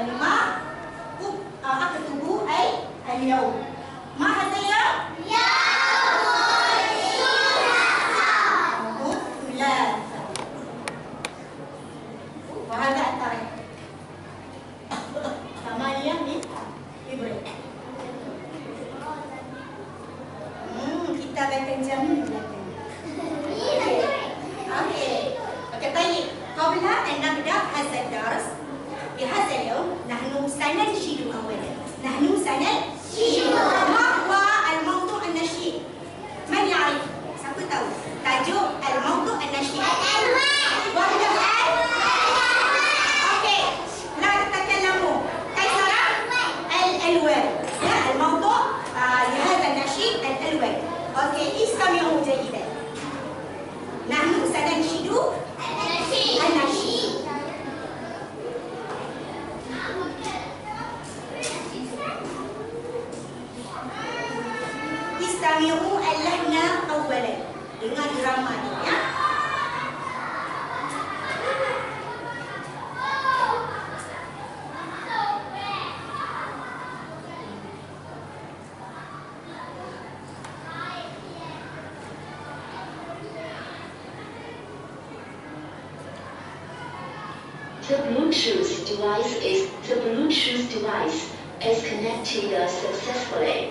الماء أكتب أي اليوم. ما هذا اليوم؟ يوم الثلاثاء. وهذا التاريخ 8 Februari. Kita akan jam ni. Okey, baik. قبل أن نبدأ هذا الدرس بهذا اليوم نحن سننشد أولا. نحن سننشد. ما هو الموضوع النشيد؟ من يعرف؟ siapa tahu tajuk الموضوع النشيد؟ وحده اوكي لا تتكلموا كيف الألوان. الموضوع لهذا النشيد الألوان. اوكي استمعوا جيدا. نحن سننشد النشيد. استمعوا اللحن أولا. Dengar drama ni ya. The Bluetooth device is connected successfully.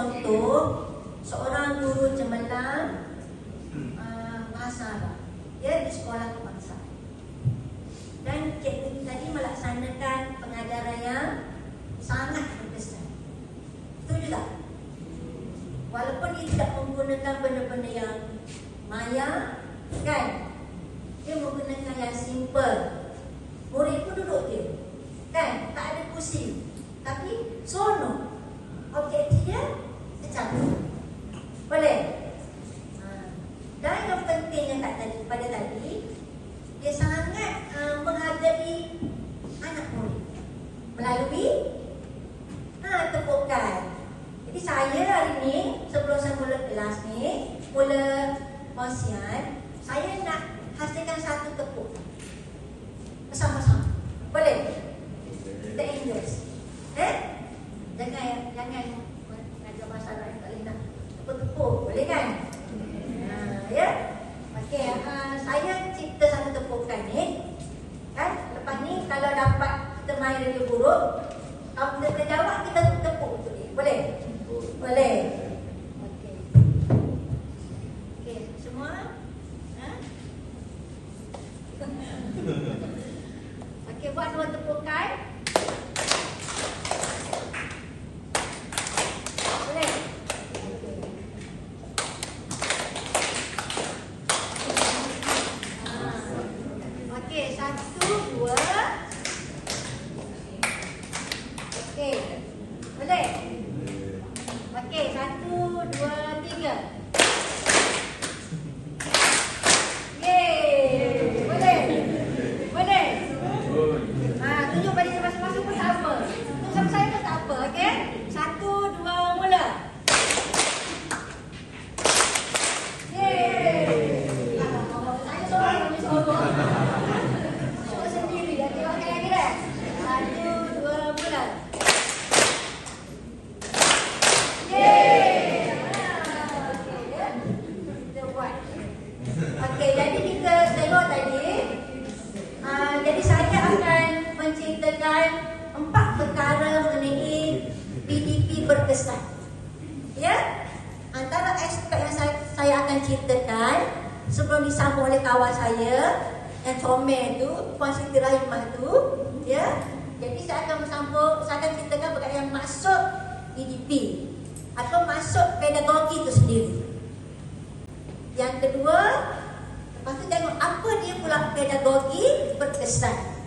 contoh seorang guru cemerlang bahasa Arab di sekolah kebangsaan. Dan cikgu tadi melaksanakan pengajaran yang sangat berkesan. Setuju tak? Walaupun dia tidak menggunakan benda-benda yang maya, kan? Dia menggunakan yang simple. Murid pun duduk je, kan? Tak ada kursi, tapi seronok. Objektif dia tercapai. Boleh? Dan yang penting yang pada tadi, dia sangat menghargai anak murid melalui tepukan. Jadi saya hari ni, sebelum saya mula kelas ni, mula kongsian, saya nak hasilkan satu tepuk bersama-sama. Boleh? Kita endorse. Jangan ada masalah yang tak boleh nak tepuk-tepuk. Boleh kan? Ya? Okey, saya cipta satu tepukan ni. Kan? Lepas ni kalau dapat kita main radio buruk, kalau kita boleh jawab, kita tepuk untuk dia. Boleh? Boleh. Okey. Okey, semua? Okey, buat dua tepukan. Boleh? Okey, satu, dua. Okey. Boleh? Okey, satu, dua, tiga. Yeay. Boleh? Boleh? Tunjuk pada masing-masing pun tak apa. Tunjuk sama saya pun tak apa, okey? Satu, dua, mula. Yeay. Saya sorang. Cuba sendiri. Okey, okey lagi dah. Satu, dua, mula. Yeay. Okey, ya. Kita buat. Okey, jadi kita tengok tadi. Jadi saya akan menceritakan 4 perkara mengenai PDP berkesan. Ya? Antara aspek yang saya akan ceritakan sebelum disambung oleh kawan saya yang comel tu, Puan Siti Rahimah tu, ya. Jadi saya akan ceritakan berkaitan yang maksud PDP atau maksud pedagogi itu sendiri. Yang kedua, lepas tu tengok apa dia pula pedagogi berkesan.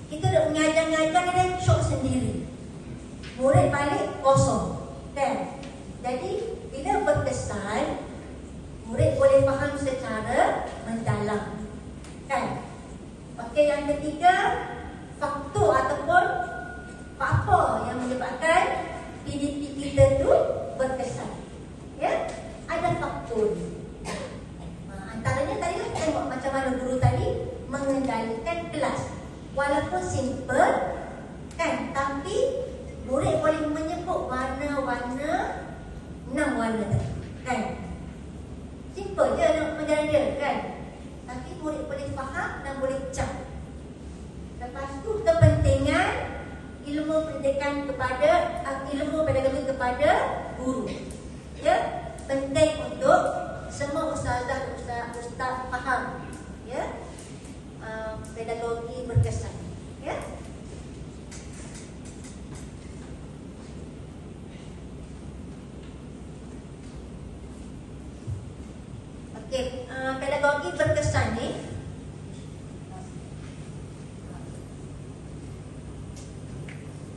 Kita dah mengajar-ngajar dia syok sendiri. Murid balik kosong. Kan? Jadi bila berkesan, murid boleh faham secara mendalam. Kan? Okey, yang ketiga, faktor ataupun apa yang menyebabkan PDP kita tu berkesan. Ya? Ada faktor. Antaranya tadi kita tengok macam mana guru tadi mengendalikan kelas. Walaupun simple, kan, tapi murid boleh menyebut warna-warna 6 warna tadi, kan. Simple je nak mengajar dia, kan. Tapi murid boleh faham dan boleh cap. Lepas tu kepentingan ilmu pendidikan kepada ilmu pedagogi kepada guru. Ya, penting untuk semua ustazah dan ustaz faham, ya, pedagogi berkesan, ya. Okey, pedagogi berkesan ni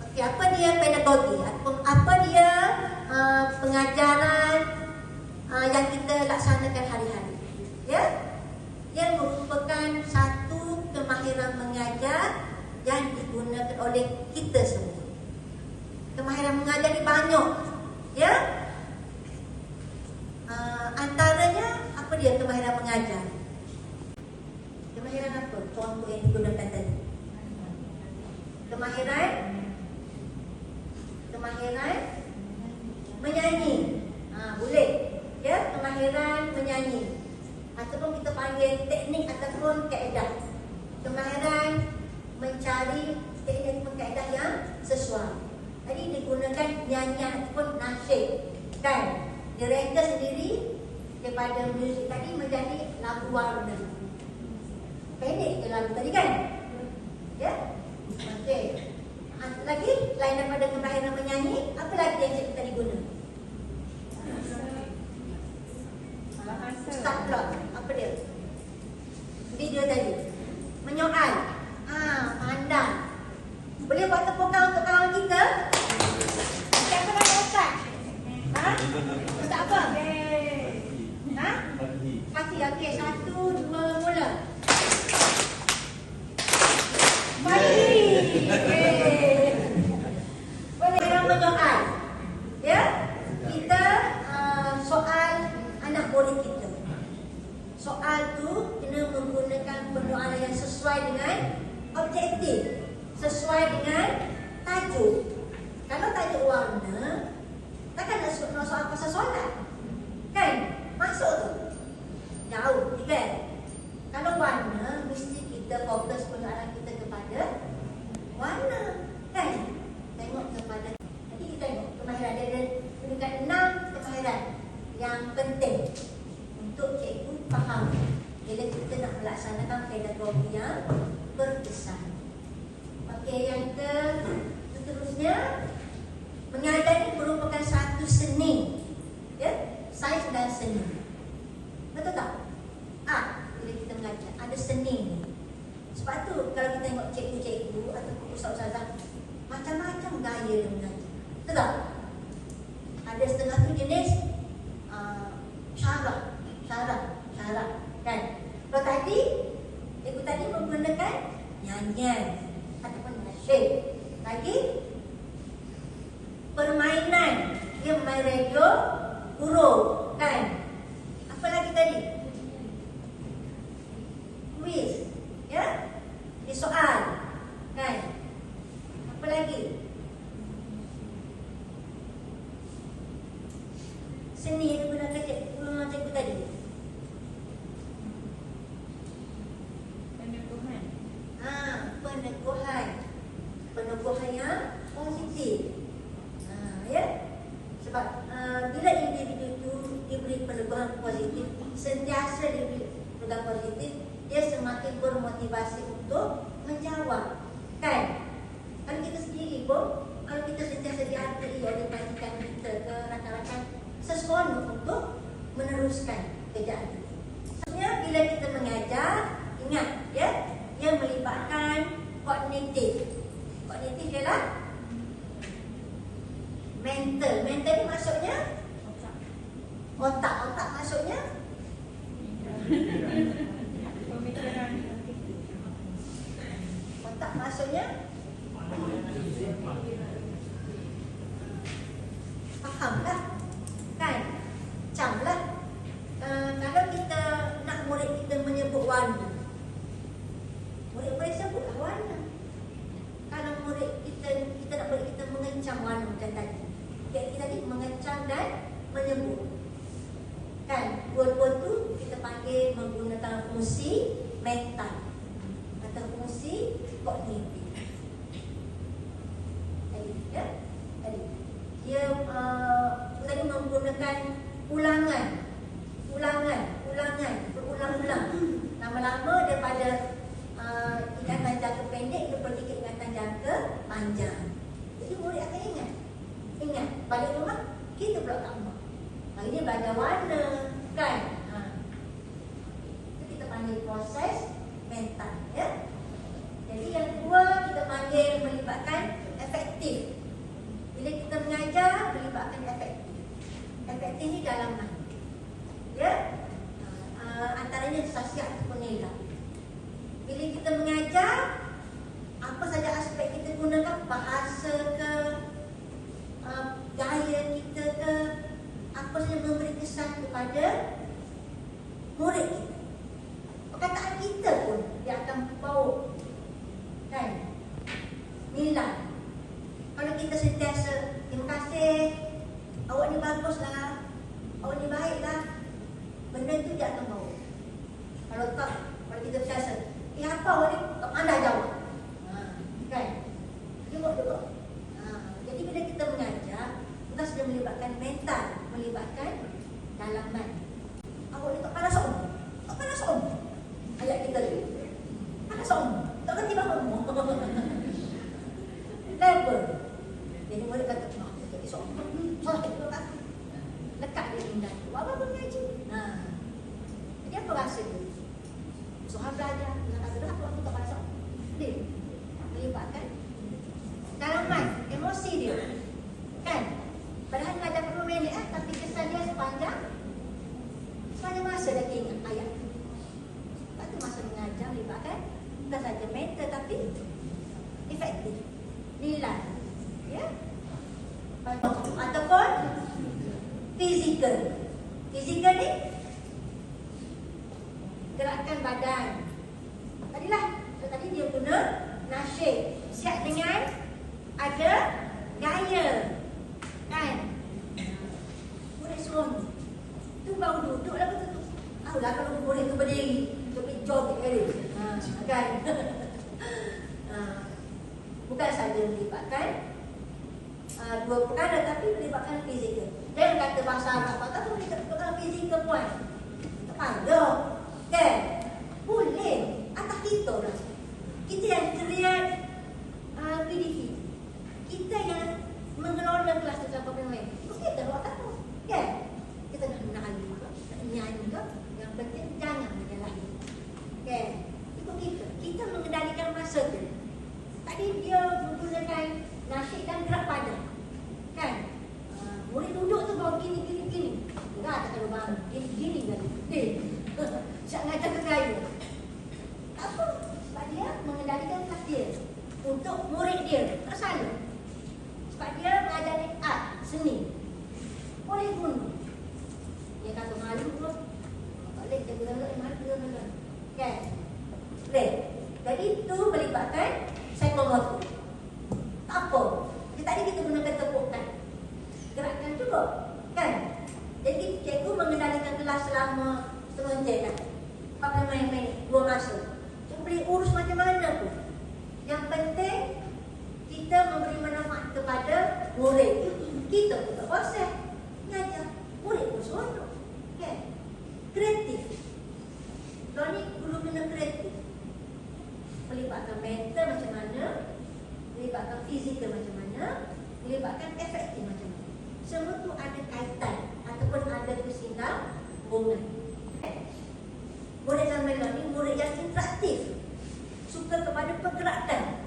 okey, apa dia pedagogi? Apa dia pengajaran yang kita laksanakan hari-hari, ya? Yang merupakan satu kemahiran mengajar yang digunakan oleh kita semua. Kemahiran mengajar ni banyak, ya. Antaranya apa dia kemahiran mengajar? Kemahiran apa? Contoh yang digunakan tadi. Kemahiran menyanyi. Boleh. Ya, kemahiran menyanyi. Ataupun kita panggil teknik ataupun kaedah. Kemahiran mencari teknik ataupun kaedah yang sesuai. Tadi digunakan nyanyian ataupun nasyid, kan? Direka sendiri daripada muzik tadi menjadi lagu warna. Pendek je lagu tadi kan? Ya? Okey. Lagi lain daripada kemahiran menyanyi, apa lagi yang cikgu tadi guna? Ustaz pula, apa dia? Video tadi menyoal. Pandang. Boleh buat tepuk tangan untuk kawan kita? Siapa nama Ustaz? Ustaz apa? Fatih. Okey, 1, 2, mula. Fatih. Boleh orang menyoal. Ya? Kita soal anak murid kita. Soal tu kena menggunakan penyoalan yang sesuai dengan objektif, sesuai dengan tajuk. Kalau tajuk warna, takkan nak soal pasal solat, kan? Masuk tu jauh, kan? Kalau warna, mesti kita fokus penyoalan kita kepada warna, kan? Tengok kepada, nanti kita tengok kemahiran dia dekat 6 kemahiran yang penting untuk cikgu faham bila kita nak melaksanakan pedagogi yang berkesan. Okey, yang seterusnya, mengajar ini merupakan satu seni, ya, sains dan seni. Betul tak? Bila kita mengajar ada seni ni. Sebab tu kalau kita tengok cikgu-cikgu ataupun ustaz-ustazah, macam-macam gaya dia mengajar. Betul tak? Ada setengah tu jenis syarat, kan? Kalau tadi cikgu tadi menggunakan nyanyian ataupun nasyid. Lagi permainan, dia main radio huruf, kan? Apa lagi tadi? Quiz, ya? Di soal, kan? Apa lagi? Seni yang digunakan cikgu tadi. Peneguhan yang positif. Ya. Sebab bila individu itu diberi peneguhan positif, sentiasa diberi peneguhan positif, dia semakin bermotivasi untuk menjawab, kan? Kalau kita sendiri pun, kalau kita sentiasa dihargai oleh majikan kita ke rakan-rakan, seseronok untuk meneruskan kerjaan kita. Maksudnya bila kita mengajar, ingat, ya, yang melibatkan kognitif. Kognitif ialah mental. Mental ni maksudnya otak. Otak maksudnya otak maksudnya fahamlah, kan? Camlah. Kalau kita nak murid kita menyebut warna, murid boleh sebutlah warna. Kalau murid kita nak murid kita mengecam warna macam tadi, kita tadi mengecam dan menyebut, kan? Dua-dua tu kita panggil menggunakan fungsi mental atau fungsi kognitif. Ya? Dia tadi menggunakan ulangan, berulang-ulang. Lama-lama daripada ingatan jangka pendek dia pergi ke ingatan jangka panjang. Jadi murid akan ingat balik rumah kita pula tak rumah. Hari ni belajar warna, kan? Itu kita panggil proses mental, ya. Jadi yang kedua kita panggil melibatkan efektif. Bila kita mengajar melibatkan efektif. Efektif ni dalam mana? Ya. Antaranya sosial ataupun nilai. Bila kita mengajar, apa saja aspek kita gunakan, bahasa ke, gaya kita ke, apa saja memberi kesan kepada murid kita. Perkataan kita pun dia akan bawa, kan, nilai. Kalau kita sentiasa terima kasih, awak ni baguslah, awak ni baiklah, benda tu dia akan bawa. Kalau tak, kalau kita sentiasa apa awak ni, tak pandai jawab, kan? Tengok. Jadi bila melibatkan mental, melibatkan dalaman. Awak ni tak panas om. Tak panas om. Ayat kita ni. Panas om. Tak kerti bangun. Level. Jadi murid kata, kita esok. Lekat dia minda. Apa pun ngaji. Jadi apa rasa dia? Sohab belajar. Nak kata dah, aku tak panas om. Dia melibatkan dalaman, emosi dia. Kan? Padahal mengajar 10 minit tapi kesan dia sepanjang masa dah ingat ayat. Lepas tu masa mengajar melibatkan bukan saja mental tapi efektif. Nilai. Ya? Ataupun fizikal. Fizikal ni gerakan badan. Tadi dia guna nasyid. Siap dengan ada gaya. Kan? Boleh suruh tu baru duduk lah betul tu. Tahulah kalau boleh tu berdiri. Tu pergi jogging kali. Kan? Bukan saja melibatkan dua perkara tapi melibatkan fizikal. Jangan kata bahasa Arab tapi melibatkan fizikal pun. Tak ada. Kan? Boleh. Atas kita lah. Kita yang create PDP. Kita yang mengelola kelas tu tanpa pemain. Kita buat apa? Kan? Kita nak menari ke? Nak nyanyi ke? Yang penting jangan menyalahi. Kan? Itu kita. Kita mengendalikan masa tu. Tadi dia menggunakan nasyid dan gerak badan. Kan? Murid duduk tu bawa gini. Enggak tak kalau bangun. Gini kan? Siap ngajar ke gaya. Apa? Sebab dia mengendalikan kelas dia. Untuk murid dia. Tak salah. Sebab dia mengajari art, seni. Boleh guna. Dia kata malu pun. Tak boleh jaga galak malu. Kan? Boleh. Jadi itu melibatkan psikomotor. Tak apa. Tadi kita gunakan tepukan. Gerakan juga. Kan? Jadi cikgu mengendalikan kelas selama setengah jam kan? 45 minit, 2 masa. Cikgu boleh urus macam mana pun. Yang penting kita memberi manfaat kepada murid. Kita pun tak bosan mengajar. Murid pun seronok. Okay. Kreatif. Kalau ni perlu kena kreatif. Melibatkan mental macam mana, melibatkan fizikal macam mana, melibatkan efektif macam mana. Semua tu ada kaitan ataupun ada kesinambungan. Murid zaman ni murid yang interaktif, suka kepada pergerakan.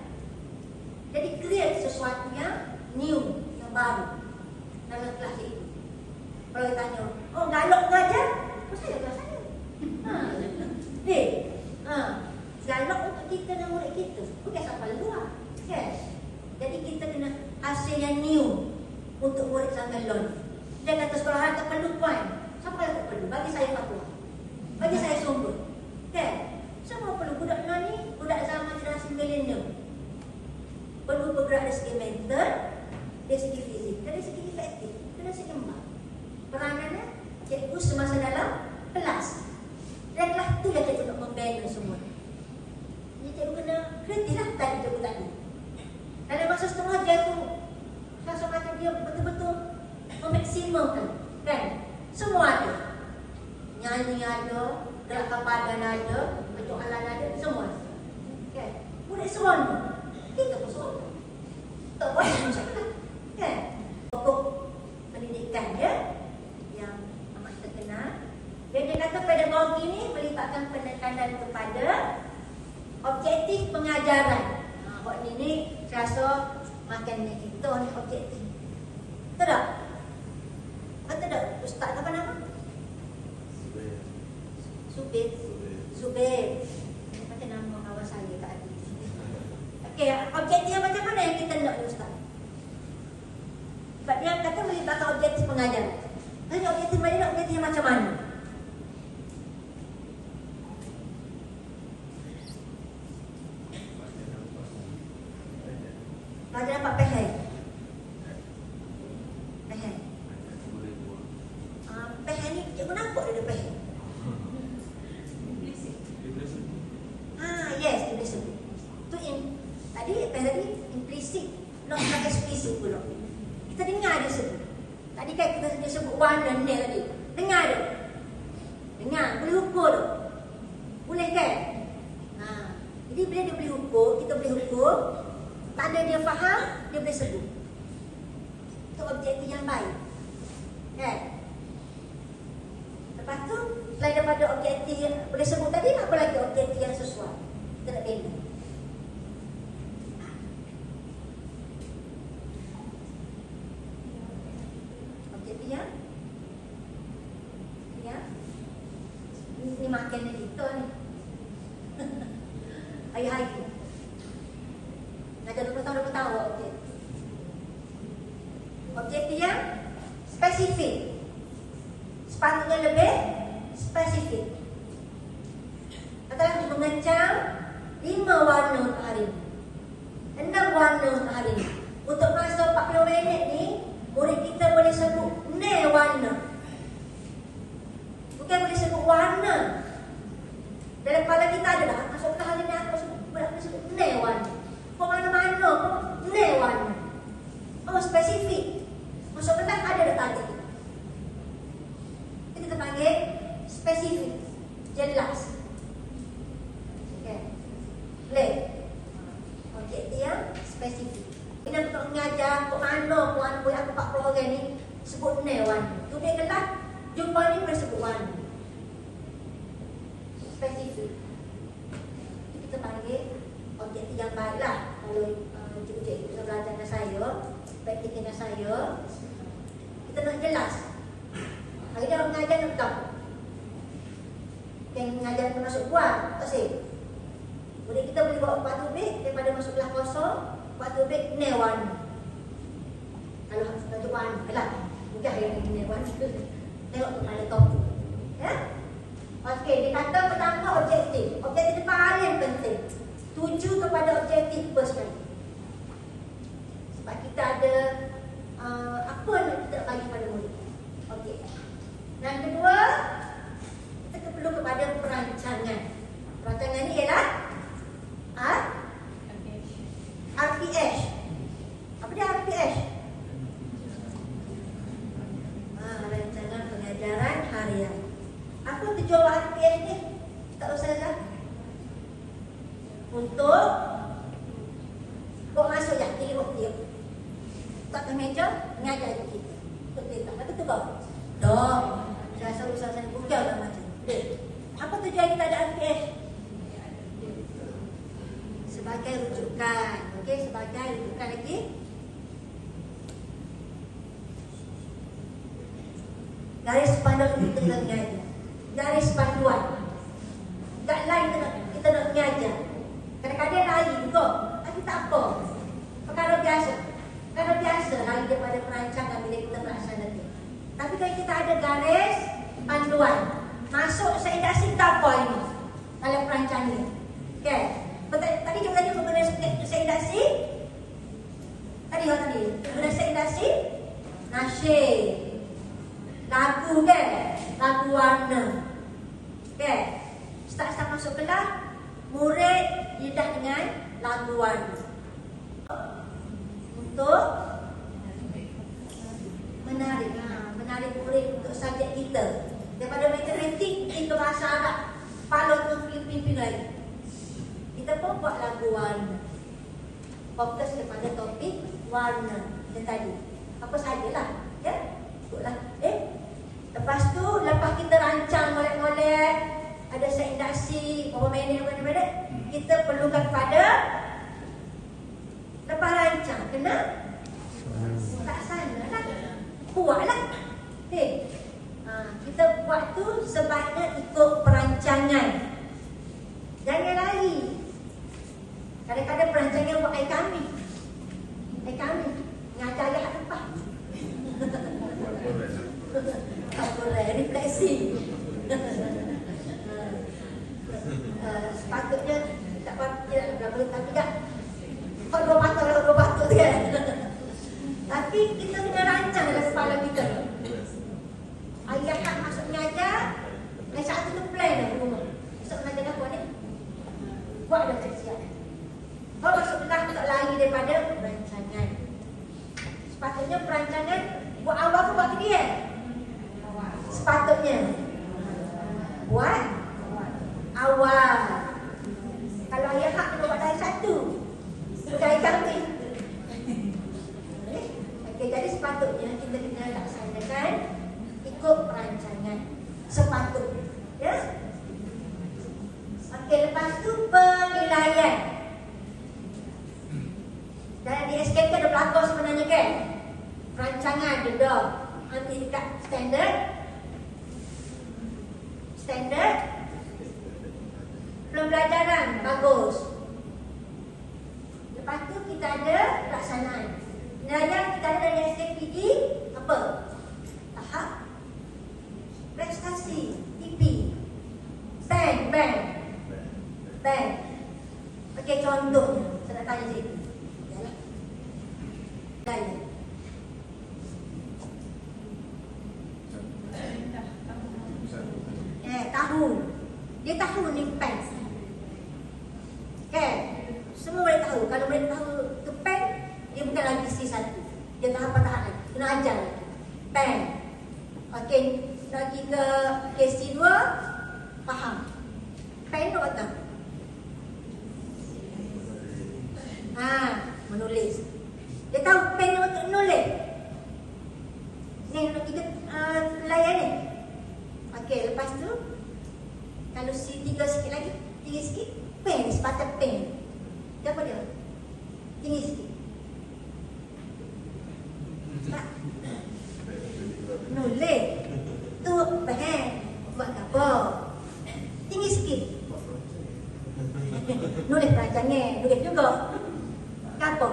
Jadi create sesuatu yang new, yang baru dalam kelas itu. Kalau dia tanya, oh galak mengajar? Apa saya kelas saya? Galak untuk kita dan murid kita. Bukan sampai luar. Okay. Jadi kita kena hasil yang new untuk murid sampai lon. Dia kata sekolah tak perlu puan. Siapa yang tak perlu? Bagi saya fatwa. Bagi saya sumber. Okay. Semua perlu. Budak ni, budak zaman generasi milenium. Perlu bergerak dari segi mental, dari segi fizik, dari segi efektif, dari segi seimbang. Peranannya cikgu semasa dalam kelas. Dan kelas tu yang cikgu nak membina semua. Jadi cikgu kena kreatif lah tadi cikgu tadi. Dalam masa setengah jam tu, rasa macam dia betul-betul memaksimumkan. Kan? Semua ada. Nyanyi ada, gerakan badan ada, perjuangan ada, semua. Kan? Murid seronok. Kita pun seronok. Tak boleh macam mana. Kan? Pokok pendidikan dia yang amat terkenal. Dia kata pedagogi ni melibatkan penekanan kepada objektif pengajaran. Buat ni saya rasa makan ni kita ni objektif. Betul tak? Betul tak? Ustaz apa nama? Zubir. Macam nama kawan saya tadi. Okey, objektif macam mana yang kita nak Ustaz? Sebab dia kata melibatkan objektif pengajaran. Jadi objektif mana? Objektif macam mana? Pelajaran dapat PHL. PHL ni cikgu nampak dia ada PHL. Yes, implicit. Tu tadi PHL ni implicit, not explicit pula. Kita dengar dia sebut. Tadi kan kita sebut warna ni tadi. Dengar tu. Dengar, boleh ukur tu. Boleh kan? Ha. Jadi bila dia boleh ukur, kita boleh ukur. Tanda dia faham, dia boleh sebut. Itu objektif yang baik. Kan? Lepas tu, selain daripada objektif yang boleh sebut tadi, apa lagi objektif yang sesuai? Kita nak bina. Objektif yang ini makan ni kita ni. Hari-hari. Ngajar 20 tahun objektif. Objektif yang spesifik. Sepatutnya lebih spesifik. Katakan mengencang 5 warna hari ini, 6 warna hari ini. Untuk masa 40 minit ni, murid kita boleh sebut ni warna. Bukan boleh sebut warna. Dalam kepala kita ada dah. Masuk ke hari ni aku sebut ni warna. Kau mana-mana kau ni warna. Oh spesifik. Masuk kelas ada dah target. Kita panggil spesifik. Jelas. Okay. Boleh? Objektif yang spesifik. Kita untuk mengajar kau mana puan aku 40 orang ni sebut ni warna. Tu dia kelas jumpa ni boleh sebut warna. Spesifik. Kita panggil objektif yang baiklah. Kalau cikgu kita belajar dengan saya, praktik dengan saya, kita nak jelas. Hari ni orang mengajar nak tahu. Yang mengajar kita masuk buat, tak sih. Boleh kita boleh bawa batu beg daripada masuk kelas kosong, batu beg ni warna. Kalau batu warna, alah, mudah yang ni warna. Tengok ada topik. Ya? Okey, dia kata pertama objektif. Objektif itu paling penting. Tuju kepada objektif first. Sebab kita ada apa yang kita bagi pada murid. Okey. Yang kedua, kita perlu kepada perancangan. Perancangan ni ialah RPH. Apa dia RPH? Rancangan pengajaran harian. Apa tujuan RPH ni? Tak usah dah. Untuk buat masuk yang dia. Tak ke meja, mengajar kita. Untuk kita. Apa tu kau? Dok. Saya usaha buka lah macam. Apa tujuan kita ada RPH? Sebagai rujukan. Okey, sebagai rujukan lagi. Garis panduan kita nak mengajar. Garis panduan. Guideline kita nak mengajar. Kadang-kadang lari juga. Tapi tak apa. Perkara biasa. Perkara biasa lari daripada perancangan bila kita melaksanakan. Tapi kalau kita ada garis panduan, masuk seindaksi kita apa ini dalam perancangan. Okey. Tadi kita tadi menggunakan seindaksi. Tadi menggunakan seindaksi nasyid. Lagu kan? Lagu warna. Okay. Start masuk kelas, murid lidah dengan lagu warna. Untuk menarik murid untuk subjek kita. Daripada matematik ke bahasa Arab, Palau ke Filipin lagi. Kita pun buat lagu warna. Fokus kepada topik warna yang tadi. Apa sajalah. Ya? Buatlah. Lepas tu, lepas kita rancang molek-molek, ada seindaksi, berapa minit, kita perlukan pada lepas rancang, kena tak sana lah, buatlah. Okay. Kita buat tu sebaiknya ikut perancangan. Jangan lari. Kadang-kadang perancangan buat air kami. Ngajar ayah lepas. Tak boleh, refleksi. Sepatutnya tak boleh tapi tak. Kalau dua patut kan. Tapi kita kena rancang dalam kepala kita. Ayah kan masuk mengajar, satu tu plan dah rumah. Masuk mengajar apa ni? Buat dah siap. Kalau masuk kelas tak lari daripada perancangan. Sepatutnya perancangan buat awal tu buat gini. sepatutnya buat awal. Kalau ayah hak kena buat dari satu, dari kami. Okey, jadi sepatutnya kita kena laksanakan ikut perancangan sepatutnya. Ya. Okey, lepas tu penilaian. Dan di SKP ada pelakon sebenarnya kan? Perancangan dia dah ambil dekat standard pembelajaran bagus. Lepas tu kita ada pelaksanaan. Penilaian kita ada dari SKPD apa? Tahap prestasi TP. Band. Okey, contohnya saya nak tanya sikit. Tahu. Dia tahu ni pen. Kan? Semua boleh tahu. Kalau boleh tahu tu pen, dia bukan lagi C1. Dia tahap-tahap lagi. Kena ajar lagi. Pen. Okey, lagi ke C2, faham. Pen tu apa? Menulis. Dia tahu pen untuk menulis. Ni kita layan ni. Okey, lepas tu kalau C3 sikit lagi, tinggi sikit, pen, sepatah pen. Dia apa dia? Tinggi sikit. Tak. Nulis. Tu pen. Buat apa? Tinggi sikit. Nulis perancangan, nulis juga. Apa?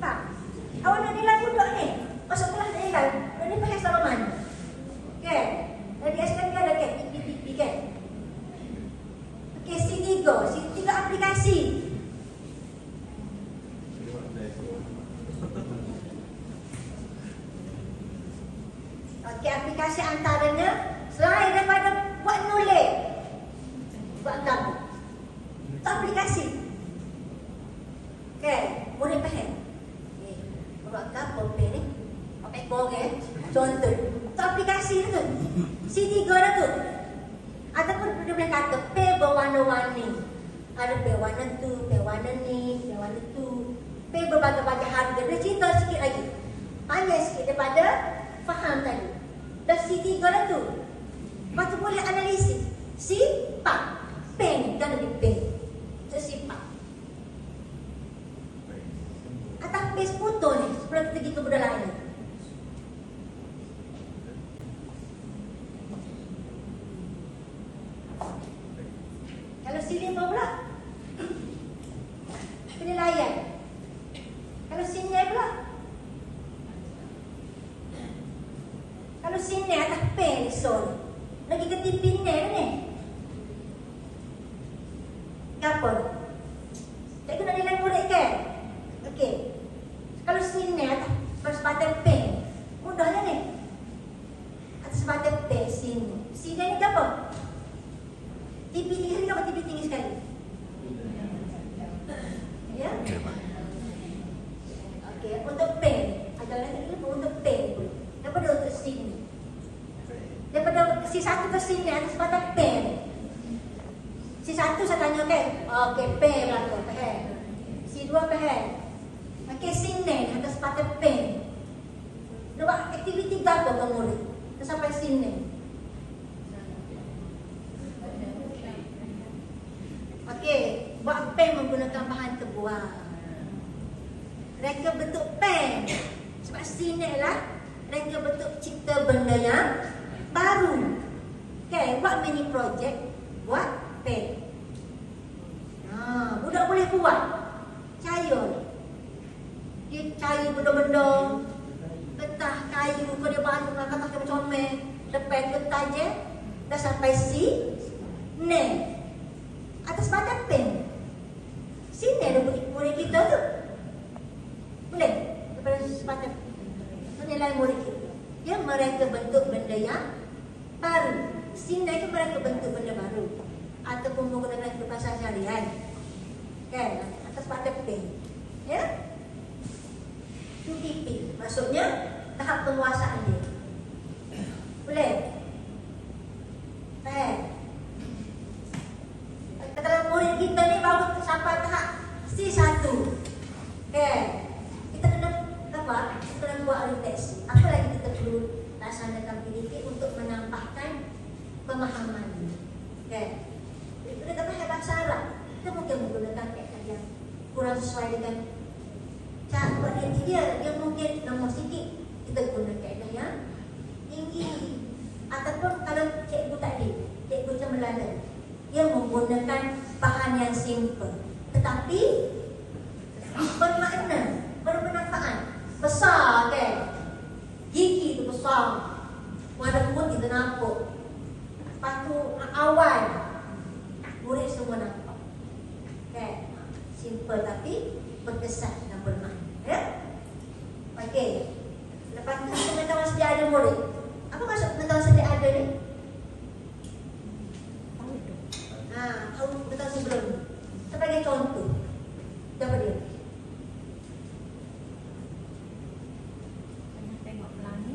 Tak. Awak nak nilai budak ni? Masuk kelas nak nilai. Nak ni pakai sama mana? Kan? Dari SKP ada kan? TP kan? Okey, C3 aplikasi. Okey, aplikasi antaranya selain daripada buat nulis, buat gambar. Tu aplikasi. Okay, boleh faham? Buat gambar ni, pakai program. Contoh, tu aplikasi tu. C3 dah tu. Ataupun dia boleh kata P berwarna-warni. Ada P warna tu, P warna ni, P warna tu. P berbagai-bagai harga. Dia cerita sikit lagi. Panjang sikit daripada faham tadi. Dah C3 dah tu. Lepas tu boleh analisis. Sifat. Pen, kan ada pen. Itu sifat. Atas base foto ni, sebelum kita pergi ke benda lain. Kalau C5 pula, penilaian. Kalau sini pula, kalau sini atas pensel, lagi ke tipi ni. Apa? Tak kena nilai murid kan? Okey. Kalau sini atas persempatan pen, mudahlah ni. Atas persempatan pen sini. Sini ni apa? TP tinggi sekali, apa TP tinggi sekali? Ya? Okey, untuk pen. Ada lagi untuk pen pun. Daripada untuk sini. Daripada C1 ke sini atas persempatan pen. C1 saya tanya kan? Okey, pen belakang, pen. C2 pen. Okey, sini atas persempatan pen. Dia buat aktiviti apa ke murid? Dia sampai sini. Okey, buat pen menggunakan bahan terbuang. Reka bentuk pen. Sebab sini lah reka bentuk cipta benda yang baru. Okay, buat mini project, buat pen. Budak boleh buat. Cair. Dia cair benda-benda. Getah kayu, kau dia bahan kata macam comel. Lepas getah je, dah sampai sini. Atas badan pen. Sini ada murid kita tu. Boleh? Daripada sepatah penilaian murid kita. Dia mereka bentuk benda yang baru. Sini itu mereka bentuk benda baru. Ataupun menggunakan bahasa seharian. Kan? Atas badan pen. Ya? 2TP. Maksudnya tahap penguasaan dia. Boleh? Kalau murid kita ni baru sampai tahap C1. Kita kena apa? Kita kena buat refleksi. Apa lagi kita perlu laksanakan PDK untuk menambahkan pemahaman ini? Kita dapat bahasa Arab. Kita mungkin menggunakan kata yang kurang sesuai dengan cara buat dia mungkin nombor sikit. Kita guna kaedah yang tinggi. Ataupun kalau cikgu tadi, cikgu Cemerlana, dia menggunakan bahan yang simple tetapi bermakna, bermanfaat, besar kan? Gigi tu besar, walaupun kita nampak. Lepas tu awal murid semua nampak kan? Simple tapi berkesan dan bermakna, ya? Okey. Lepas tu pengetahuan sedia ada murid. Apa maksud pengetahuan sedia ada ni? Tahu pengetahuan sebelum ni. Sebagai contoh, siapa dia? Pernah tengok pelangi.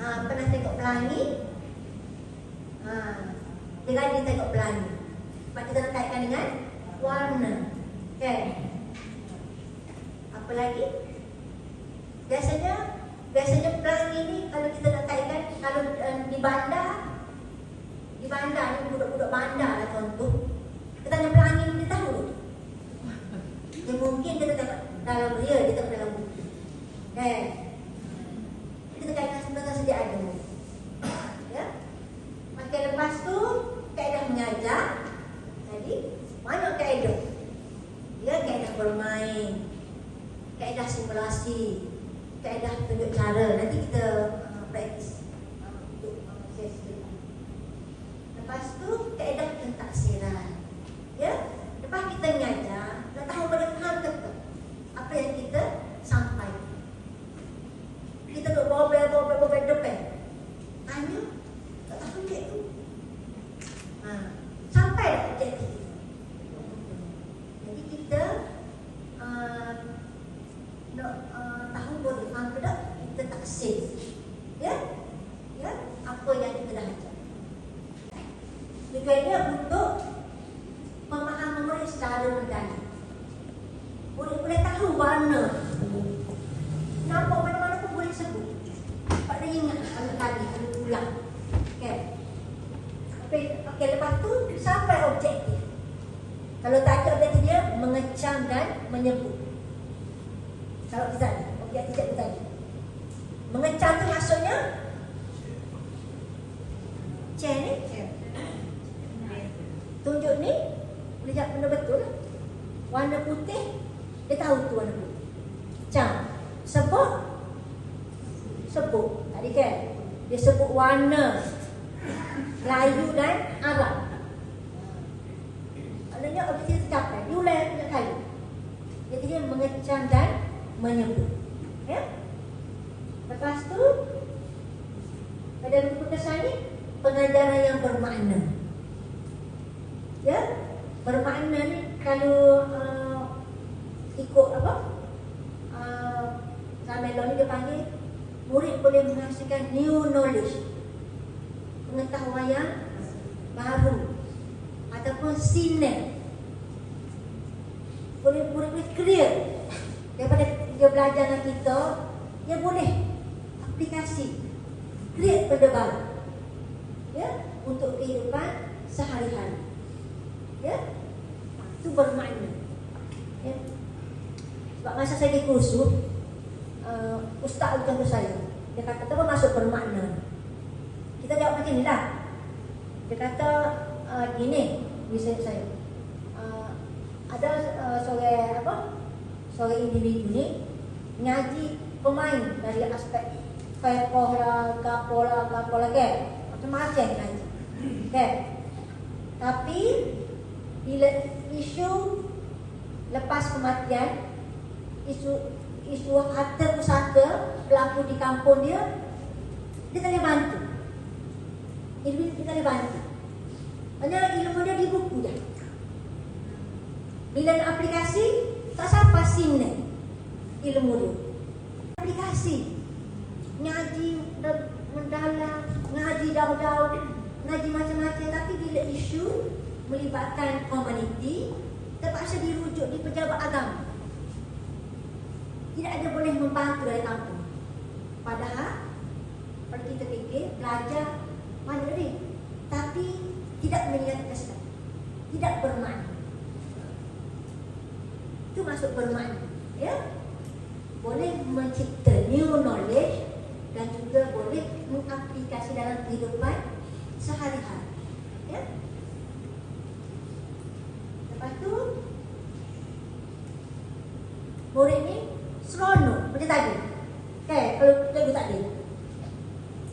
Pernah tengok pelangi. Dia rajin tengok pelangi. Sebab kita nak kaitkan dengan warna, kan? Apa lagi? Biasanya pelangi ni kalau kita nak kaitkan, kalau di bandar ni budak-budak bandar lah contoh. Kita tanya pelangi ni dia tahu. Dia mungkin kita tengok dalam dia tengok dalam buku. Kan? Kita kaitkan sebenarnya sedia ada. Ya? Okey, lepas tu kaedah mengajar. Jadi, banyak kaedah. Ya, kaedah bermain, kaedah simulasi, kaedah tunjuk cara. Nanti kita praktis untuk sesi. Lepas tu kaedah pentaksiran. Ya, lepas kita mengajar, nak tahu pada faham ke apa yang kita sampaikan. Kita duk bobel depan. Tanya, tak tahu cikgu. Sampai dah objektif. Jadi kita nak tahu boleh faham ke tak, kita taksir. Ya? Ya? Apa yang kita dah ajar. Tujuannya untuk pemahaman murid secara berdaya. Murid boleh tahu warna. Nampak mana-mana pun boleh sebut. Tak ada ingat kali ulang. Okey, lepas tu sampai objektif. Kalau tak ada objektif dia mengecam dan menyebut. Kalau kita ni, objektif kita tadi. Mengecam tu maksudnya share ni. Tunjuk ni boleh jawab benda betul lah. Warna putih, dia tahu tu warna putih. Cam. Sebut. Tadi kan dia sebut warna Melayu dan Arab. Maknanya objektif tercapai. Dia ulang tiga kali. Jadi dia mengecam dan menyebut. Ya? Lepas tu pada buku kesan ni pengajaran yang bermakna. Ya? Bermakna ni kalau ikut apa? Ramelon ni dia panggil murid boleh menghasilkan new knowledge, pengetahuan yang baru ataupun sinet. Murid boleh clear daripada dia belajar dengan kita, dia boleh aplikasi, create benda baru, ya, untuk kehidupan sehari-hari. Ya, itu bermakna. Ya. Sebab masa saya di kursus, ustaz contoh saya, dia kata apa maksud bermakna? Kita jawab macam ni lah. Dia kata gini, misalnya saya ada seorang individu ni ngaji pemain dari aspek fiqh lah, kapol lah kan, macam-macam ngaji kan. Tapi bila isu lepas kematian, isu harta pusaka berlaku di kampung dia tak boleh bantu. Ilmu dia tak boleh bantu. Hanya ilmu dia di buku je. Bila nak aplikasi, tak sampai sini ilmu dia. Aplikasi ngaji mendalam, ngaji jauh-jauh, ngaji macam-macam, tapi bila isu melibatkan komuniti, terpaksa dirujuk di pejabat agama. Tidak ada boleh membantu dari kampung. Padahal kalau kita fikir, belajar mana ni, tapi tidak melihat kesan, tidak bermakna. Itu maksud bermakna, ya. Boleh mencipta new knowledge dan juga boleh mengaplikasi dalam kehidupan sehari-hari, ya. Lepas tu murid ni seronok macam tadi. Okay, kalau cikgu tak ada,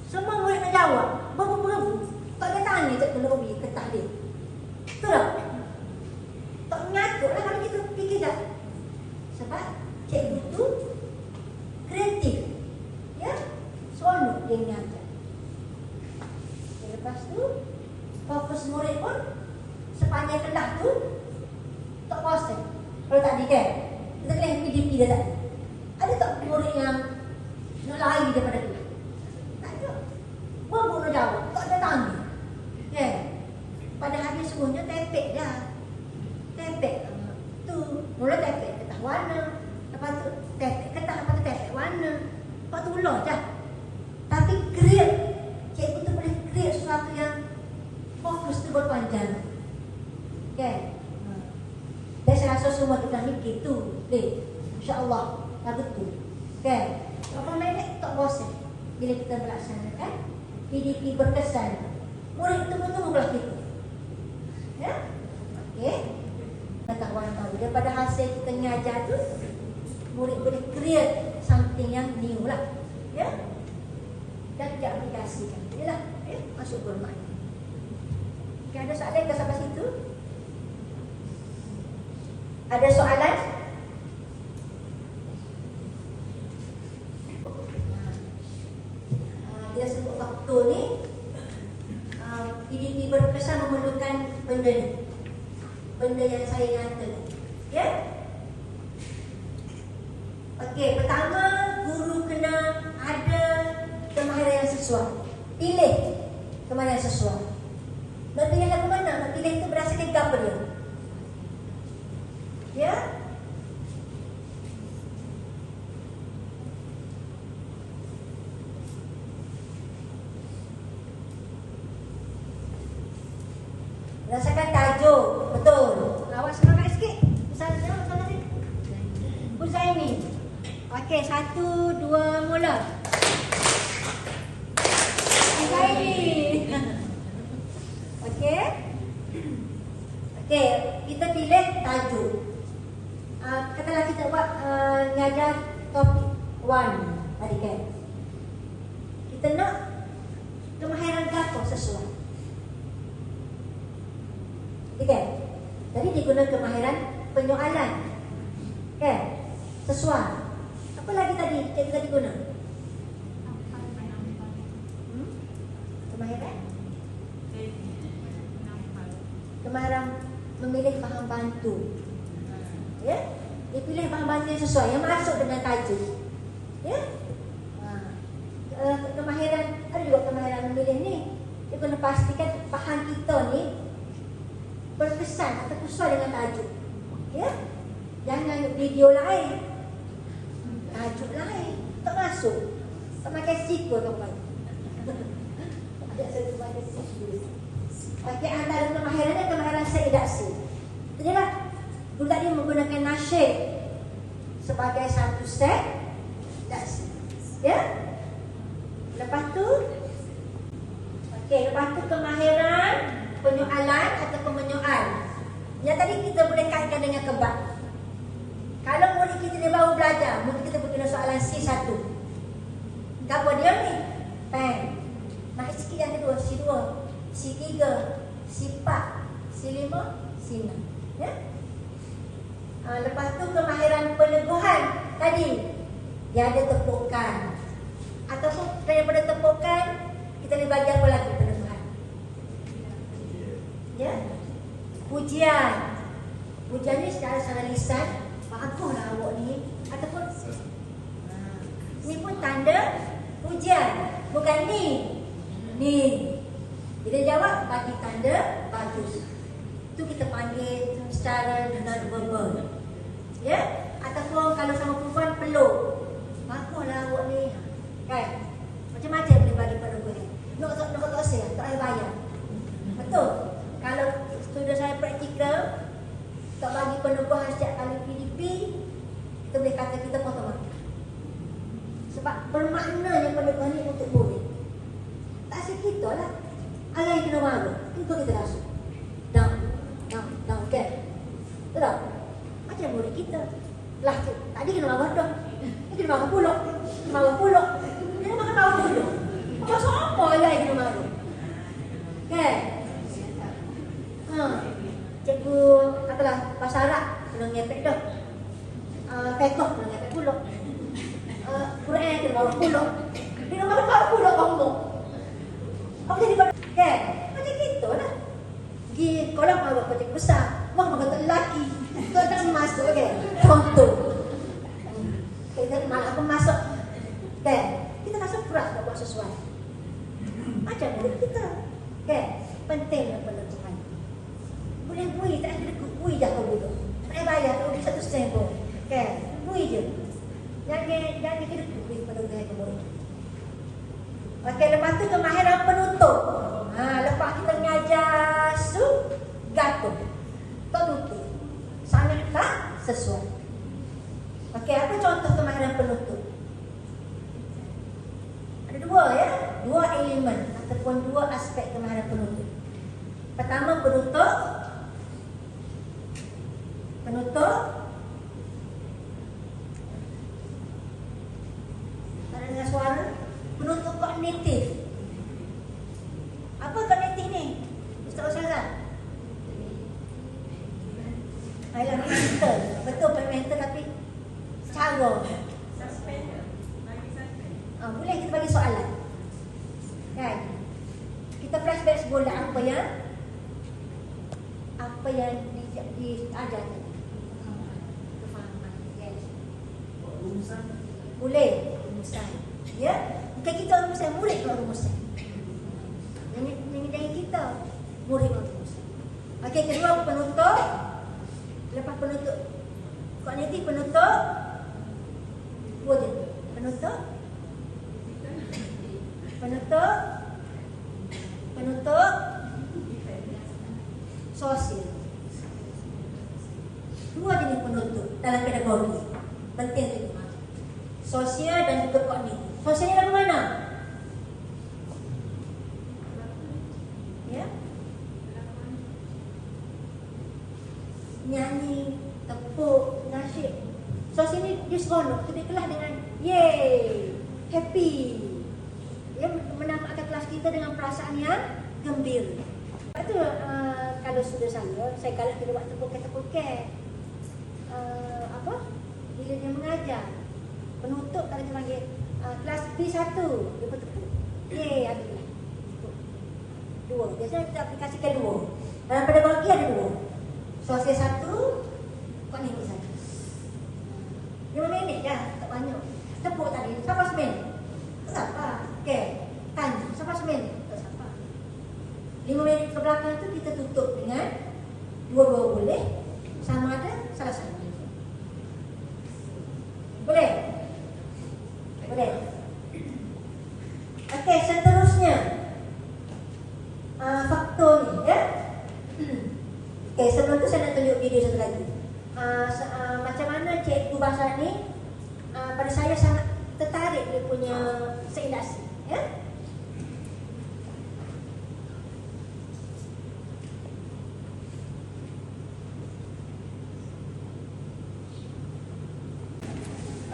semua murid nak jawab, berbual-bual. Tak ada tanya cikgu nak pergi ke tak dia. Betul tak? Tak mengatuk lah kalau kita fikir tak. Sebab cikgu tu kreatif, ya, seronok dia mengajar. Lepas tu fokus murid pun sepanjang kelas tu tak bosan. Kalau tak ada kan, kita kena PDP dia tak ada. Ada tak murid yang nak lari daripada kelas? Tak ada. Baru nak jawab, tak ada tanya. Kan? Pada habis semuanya tepek dah. Tepek tu, mula tepek ketah warna, lepas tu tepek ketah, lepas tu tepek warna, lepas tu ular je. Tapi create, cikgu tu boleh create sesuatu yang fokus tu berpanjang. Kan? Dan saya rasa semua kita mikir tu, insya-Allah dah betul. Kan? Berapa minit tak bosan bila kita melaksanakan PDP berkesan. Murid tunggu-tunggu kelas kita. Ya? Okey. Pengetahuan tahu daripada hasil kita mengajar tu, murid boleh create something yang new lah. Ya? Dan dia aplikasikan. Yalah, ya? Masuk bermakna. Okay, ada soalan ke sampai situ? Ada soalan? Dia sebut faktor ni, PDP berkesan memerlukan benda ni, benda yang saya nyatakan. Ya? Okey, pertama, guru kena ada kemahiran yang sesuai. Pilih kemahiran yang sesuai. Nak pilih lagu mana? Nak pilih itu berdasarkan apa dia? Ya? Berdasarkan tajuk. Betul. Awak semangat sikit. Misalnya, misalnya Bu Zaini. Okey, 1, 2, mula. Bu Zaini. Okey. Okey, kita pilih tajuk. Katakanlah kita buat ngajar topik 1 tadi kan. Kita nak kemahiran apa sesuai. Kan? Tadi digunakan kemahiran penyoalan. Kan? Sesuai. Apa lagi tadi cikgu tadi guna? Kemahiran? Kemahiran memilih bahan bantu. Ya? Dia pilih bahan bantu yang sesuai, yang masuk dengan tajuk. Ya? Kemahiran, ada juga kemahiran memilih ni. Dia kena pastikan bahan kita ni berkesan atau sesuai dengan tajuk. Ya? Jangan video lain, tajuk lain, tak masuk. Tak pakai stiker tu kan. Ada satu pakai stiker. Okey, antara kemahiran dan kemahiran redaksi. Itulah dulu tadi menggunakan nasyid sebagai satu set redaksi. Ya? Lepas tu, okey, lepas tu kemahiran penyoalan atau menyoal. Yang tadi kita boleh kaitkan dengan kebal. Kalau murid kita ni baru belajar, mungkin kita berkena soalan C1. Apa dia ni? Pen. Naik sikit yang kedua, C2, C3, C4, C5, C6. Ya? Lepas tu kemahiran peneguhan tadi. Dia ada tepukan. Ataupun daripada tepukan, kita boleh bagi apa lagi peneguhan? Ya? Pujian. Pujian ni secara lisan, baguslah awak ni. Ataupun ni pun tanda pujian. Bukan ni. Ni. Bila jawab, bagi tanda bagus. Itu kita panggil secara non-verbal. Ya? Ataupun kalau sama perempuan, peluk. Baguslah awak ni. Kan? Macam-macam boleh bagi peluk ni. Nak tak saya, tak payah bayar. Betul? Kalau student saya praktikal, tak bagi penubuhan setiap kali PDP, kita boleh kata kita potong mati. Sebab bermaknanya penubuhan ni untuk murid. Tak sekitar lah. Ayah yang kena malu, itu kita rasa. Down, okay. Betul tak? Macam murid kita. Lah, tadi kena marah dah. Dia kena marah pulak. Dia nak makan tahu dulu. Macam sama ayah yang kena malu. Kan? Cikgu katalah bahasa Arab kena ngepek dah. Fiqh kena ngepek pulak. Quran kena marah pulak. Dia nak makan tahu pulak ngomong. Apa jadi kan? Macam gitu lah. Pergi kolam awak kecil besar. Wah, makan tak lelaki. Kau tak masuk kan? Contoh. Kita malah apa masuk. Kan? Kita rasa keras nak buat sesuatu. Macam murid kita. Kan? Penting nak belajar Tuhan. Boleh bui, tak ada bui dah kau dulu. Tak payah bayar, kau beli 1 sen pun. Kan? Bui je. Jangan kira bui pada orang yang murid. Okey, lepas tu kemahiran penutup. Lepas kita mengajar gatung. Penutup. Sangatlah sesuai. Okey, apa contoh kemahiran penutup? Ada 2 ya, 2 elemen ataupun 2 aspek kemahiran penutup. Pertama penutup. Ada dengar suara? Penutup kognitif. Apa kognitif ni? Ustaz Ustazah? Ayolah, mental. Betul mental tapi cara. Boleh kita bagi soalan. Kan? Kita flashback sebulan apa yang diajar tadi. Kefahaman. Yes. Boleh. Rumusan. Ya? Bukan kita rumusan, murid keluar rumusan. Yang kita murid keluar rumusan. Okey, kedua penutup. Lepas penutup kognitif penutup. 2 je. Penutup sosial. 2 jenis penutup dalam pedagogi. Penting tu. Sosial dan juga kognitif. Sosial ni lagu mana? Ya? Nyanyi, tepuk, nasyid. Sosial ni dia seronok. Kita kelas dengan yay, happy. Dia menampakkan kelas kita dengan perasaan yang gembira. Lepas tu kalau sudah saya kalah kita buat tepuk-tepuk. Bila dia mengajar penutup, kalau dia panggil kelas P1 dia bertepuk. Yeay, habis. 2. Biasanya kita aplikasikan 2. Dalam pedagogi ada 2. Sosial 1, kognitif 1. 5 minit dah, tak banyak. Tepuk tadi, siapa semen? Tak apa. Okey. Tanya, siapa semen? Tak apa. 5 minit ke belakang tu kita tutup dengan 2 boleh. Sama ada salah satu. Boleh? Boleh. Okey, seterusnya. Faktor ni ya. Okey, sebelum tu saya nak tunjuk video satu lagi. Macam mana cikgu bahasa ni pada saya sangat tertarik dia punya seilaksi ya.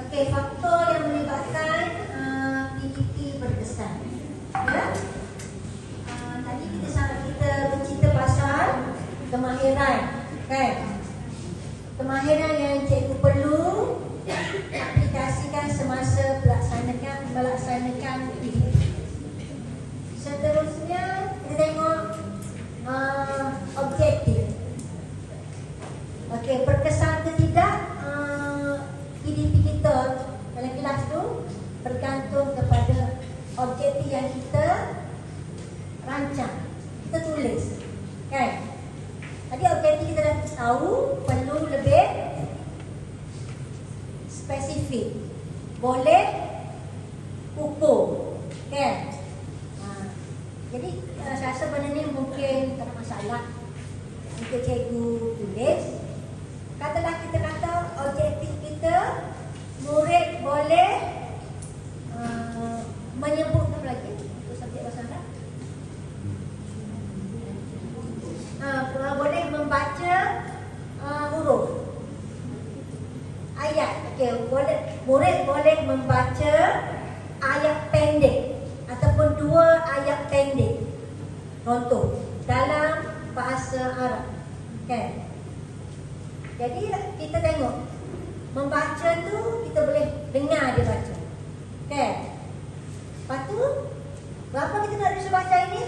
Okey, faktor yang melibatkan PDP berkesan ya. Tadi kita bercerita pasal kemahiran kan. Kemahiran yang cikgu perlu aplikasikan semasa melaksanakan PDP. Seterusnya kita tengok objektif. Okey, berkesan ke tidak PDP kita dalam kelas tu bergantung kepada objektif yang kita rancang, kita tulis, kan? Tadi objektif kita dah tahu, perlu lebih spesifik, boleh ukur, kan? Jadi saya rasa benda ni mungkin tak ada masalah untuk cikgu tulis. Katalah kita kata objektif kita, murid boleh menyebut apa lagi untuk subjek bahasa Arab? Boleh membaca huruf ayat. Okey, murid boleh membaca ayat pendek ataupun 2 ayat pendek. Contoh dalam bahasa Arab. Kan? Jadi kita tengok membaca tu kita boleh dengar dia baca. Kan? Lepas tu berapa kita nak bisa baca ini?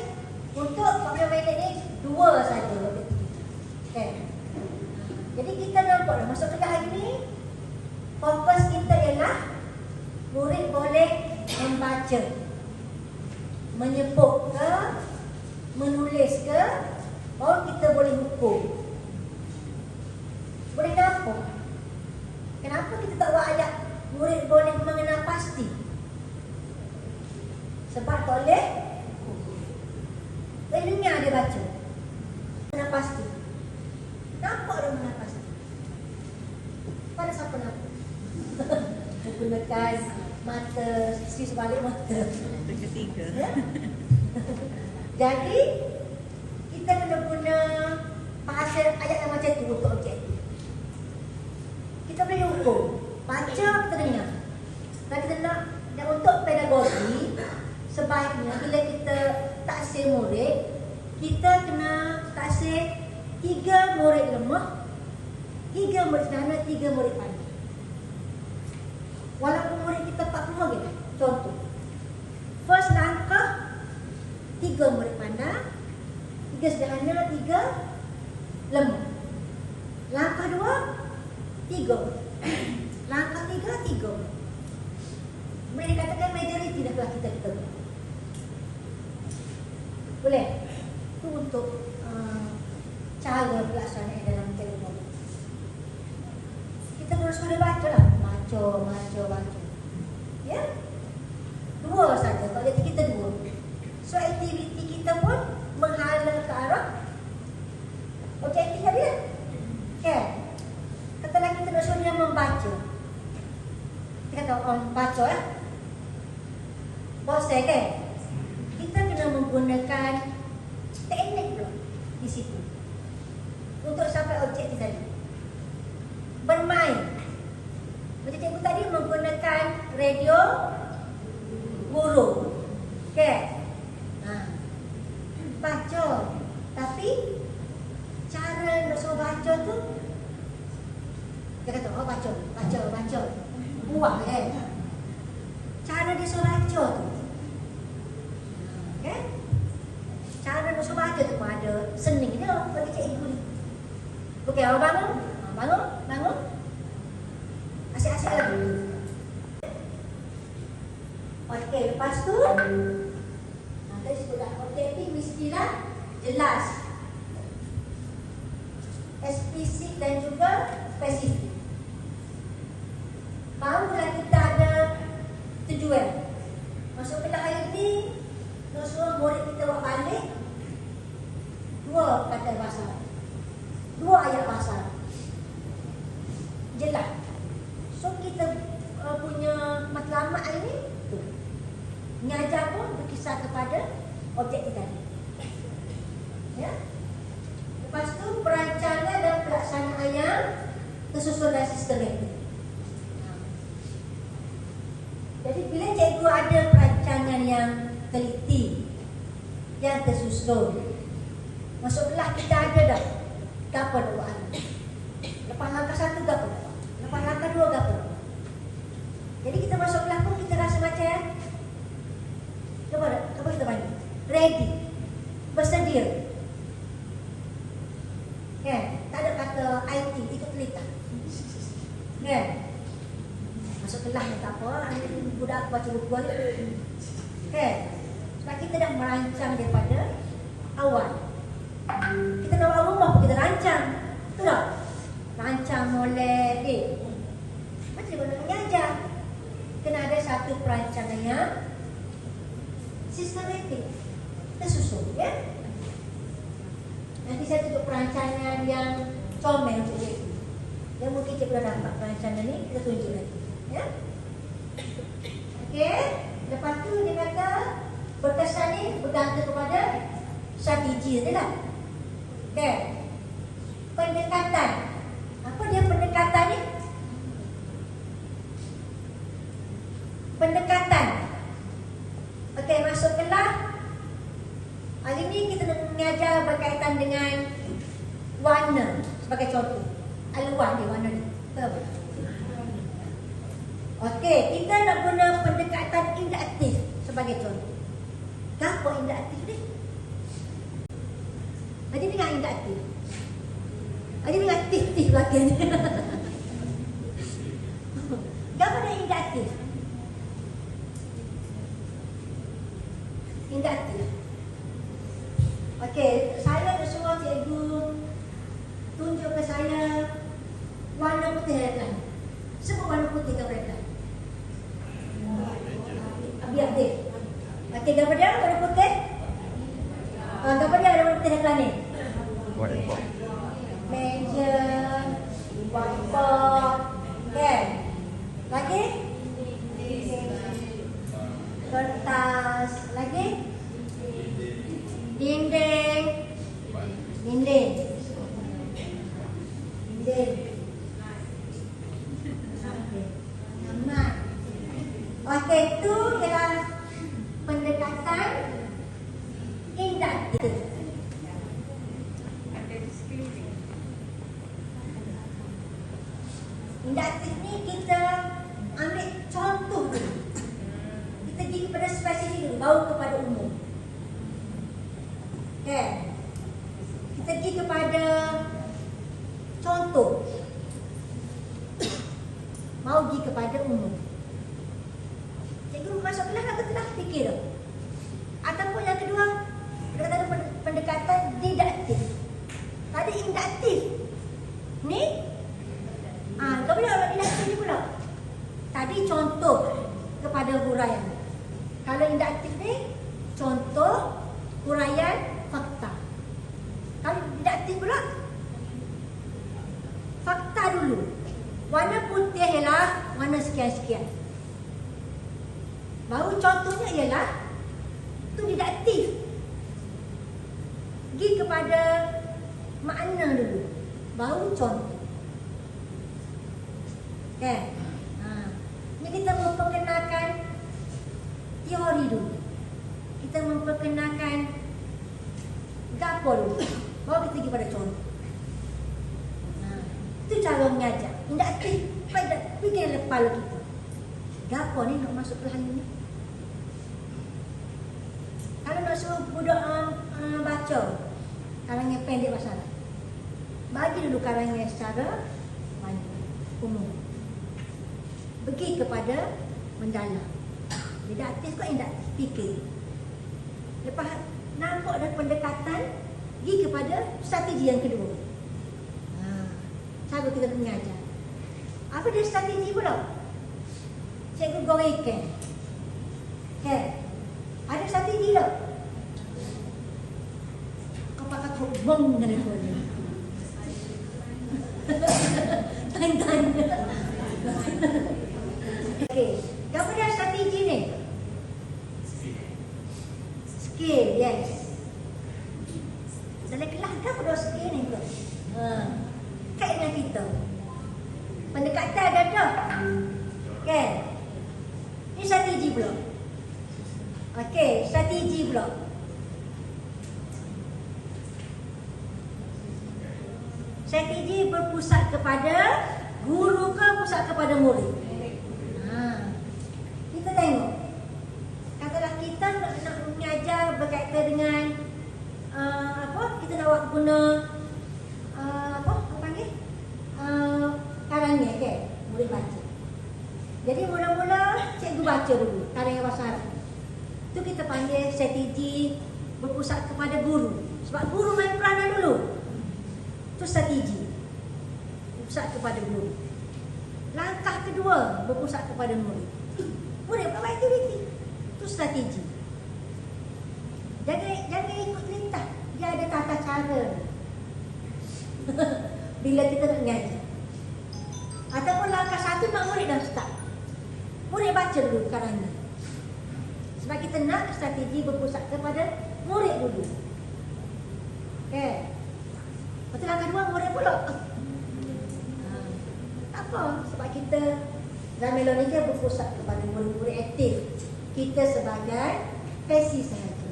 Untuk 40 minit ni 2 saja. Kan? Jadi kita nampak masuk kelas hari ni, fokus kita ialah murid boleh membaca, menyebut ke, menulis ke, baru kita boleh ukur. Boleh nampak? Kenapa kita tak buat ayat murid boleh mengenal pasti? Sebab tak boleh dengar dia baca. Mengenal pasti. Nampak dia mengenal pasti. Pada siapa nampak? Menggunakan mata, sisi sebalik mata. Ketiga. Ya? Jadi kita kena guna bahasa ayat yang macam tu untuk objektif. Kita boleh ukur, baca kita dengar. Dan kita nak, dan untuk pedagogi, sebaiknya bila kita taksir murid, kita kena taksir 3 murid lemah, 3 murid sederhana, 3 murid pandai. Walaupun murid kita 40 gitu. Contoh, first langkah 3 murid pandai, 3 sederhana, 3 lemah. Langkah 2, 3. Langkah 3, 3. Boleh dikatakan majoriti dah kelas kita buat. Boleh? Itu untuk cara pelaksanaan dalam teknologi. Kita terus boleh baca lah. Baca. Ya? 2 saja. Kalau jadi kita 2. So aktiviti kita pun menghala ke arah objektif tadi kan? Kan? Katalah kita nak suruh dia membaca. Kita kata orang baca ya. Bosan kan? Kita kena menggunakan teknik tu di situ. Untuk sampai objektif tadi. Bermain. Macam cikgu tadi menggunakan radio guru. Okay? Baca. Tapi cara nak suruh baca tu, dia kata, oh baca. Buat kan? Cara dia suruh baca tu. Okay? Cara nak suruh baca tu pun ada seni dia bagi cikgu ni. Okey, awak bangun. Asyik-asyik lagi. Okey, lepas tu tadi sebut dah objektif mestilah jelas, eksplisit dan juga spesifik. Barulah kita ada tujuan. Masuk kelas hari ni, nak suruh murid kita buat balik 2 kata bahasa, 2 ayat bahasa. Jelas. So kita punya matlamat hari ni mengajar pun berkisar kepada objektif tadi. Ya. Lepas tu perancangan dan pelaksanaan yang tersusun dan sistematik. Jadi bila cikgu ada perancangan yang teliti, yang tersusun, masuk kelas kita ada dah gapo nak buat. Lepas langkah 1 gapo nak buat. Lepas langkah 2 gapo nak buat. Jadi kita masuk kelas pun kita rasa macam apa kita panggil? Ready. Bersedia. Kan? Tak ada kata IT, ikut telita. Kan? Masuk kelas ni tak apa, budak baca buku ni. Okey. Sebab kita dah merancang daripada awal. Kita nak buat rumah pun kita rancang. Betul tak? Rancang molek. Macam mana nak mengajar? Kena ada satu perancangan yang sistematik, tersusun, ya. Nanti saya tunjuk perancangan yang comel untuk cikgu. Yang mungkin cikgu dah dapat perancangan ni, kita tunjuk lagi, ya. Okey. Lepas tu dia kata berkesan ni bergantung kepada strategi tadi lah. Okey. Pendekatan. Apa dia pendekatan ni? Pendekatan. Okey, masuk kelas. Hari ni kita nak mengajar berkaitan dengan warna sebagai contoh. Aluan dia warna ni. Betul? Okey, kita nak guna pendekatan interaktif sebagai contoh. Apa interaktif ni? Ada dengar interaktif? Ada dengar aktif belakang ni? Apa dia interaktif? Interaktif. Okey, saya nak suruh cikgu tunjuk ke saya warna putih kan? Sebut warna putih ke mereka? Biar dia. Okey, gambar dia warna putih. Gambar dia ada warna putih dekat ni. Whiteboard. Meja, whiteboard, kan? Lagi? Kertas, lagi? Dinding. Dinding. Dinding. Nama. Okey, itu ialah pendekatan interaktif. Interaktif ni kita ambil contoh dulu. Kita pergi kepada spesifik dulu, baru kepada umum. Okay. Kita pergi kepada contoh. Mau pergi kepada umum. Cikgu masuk kelas atau telah fikir? Ataupun yang kedua, pendekatan didaktif. Tadi interaktif. Ni kau boleh orang interaktif ni pula. Tadi contoh kepada huraian. Kalau interaktif ni contoh huraian fakta. Kalau didaktif pula fakta dulu. Warna putih ialah warna sekian-sekian. Baru contohnya ialah tu didaktif. Pergi kepada makna dulu. Baru contoh. Okay. Ini kita memperkenalkan teori dulu. Kita memperkenalkan gapo dulu. Baru kita pergi pada contoh. Itu cara mengajar. Interaktif. Fikir kepala kita. Gapo ni nak masuk kelas ni? Kalau nak suruh budak baca karangan pendek bahasa Arab, bagi dulu karangan secara umum. Pergi kepada mendalam. Didaktif kau interaktif, fikir. Lepas nampak ada pendekatan, pergi kepada strategi yang kedua. Cara kita mengajar. Apa dia strategi pula? Cikgu gorengkan. Okay. Ada strategi tak? Kau pakai bong dengan dia ni. Tanya-tanya. Okey. Apa dia strategi ni? Skill, yes. Dalam kelas kan ada skill ni kot. Kait dengan kita. Pendekatan ada tak? Okay. Ini strategi pula. Okey, strategi pula. Strategi berpusat kepada guru ke pusat kepada murid? Kita tengok. Katalah kita nak mengajar berkaitan dengan kita nak guna apa panggil? Karangan, okey, murid baca. Jadi mula-mula cikgu baca dulu karangan bahasa Arab. Itu kita panggil strategi berpusat kepada guru. Sebab guru main peranan dulu. Itu strategi berpusat kepada guru. Langkah kedua berpusat kepada murid. Murid buat aktiviti. Itu strategi. Jangan ikut perintah. Dia ada tata cara. Bila kita nak mengajar. Ataupun langkah satu nak murid dah start. Murid baca dulu karangnya. Sebab kita nak strategi berpusat kepada murid dulu. Okay. Lepas tu langkah dua murid pula. Tak apa. Sebab kita dalam Melonika berpusat kepada murid-murid aktif. Kita sebagai fasilitator.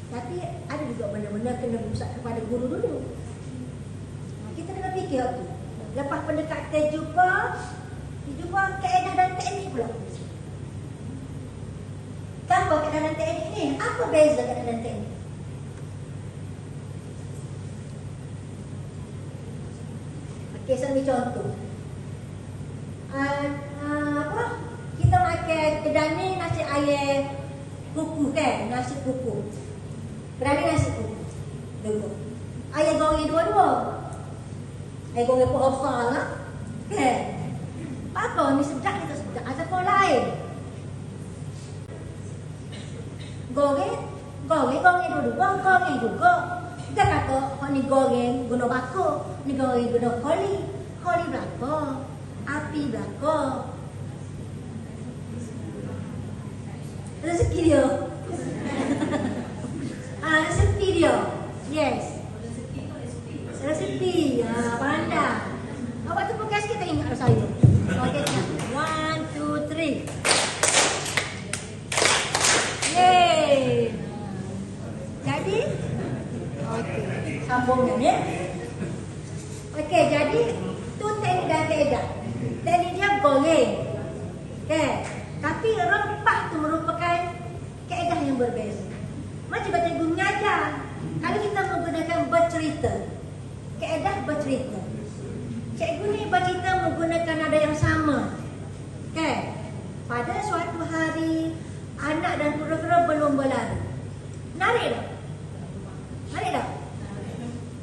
Tapi ada juga benda-benda kena berpusat kepada guru dulu. Kita kena fikir tu. Lepas pendekatan jumpa kaedah dan teknik pula. Apa kaedah dan teknik ni? Apa beza kaedah dan teknik? Okey, saya ambil contoh. Kita makan kedai ni nasi ayam kuku kan? Nasi kuku. Kedai ni nasi kuku. Dua. Ayam goreng dua-dua. Ayam goreng pun hafal lah. Kan? Apa? Ni sedap ni tak sedap. Ataupun lain. Goreng dulu. Goreng juga. Kita kata, ni goreng guna bakar. Ni goreng guna koli. Koli belakang. Api belakang. Rezeki dia. Resepi dia. Yes. Resepi. Pandai. Awak tu pun sikit tak ingat saya. Okay, 1, 2, 3. Yeay. Jadi, okey, sambungnya ya. Okey, jadi tu teknik dan kaedah. Teknik dia goreng. Okey, tapi rempah tu merupakan kaedah yang berbeza. Macam cikgu mengajar. Kalau kita menggunakan bercerita, kaedah bercerita. Cikgu ni bercerita menggunakan nada yang sama. Okey, pada suatu hari anak dan kura-kura belum berlari. Narik tak? Narik tak?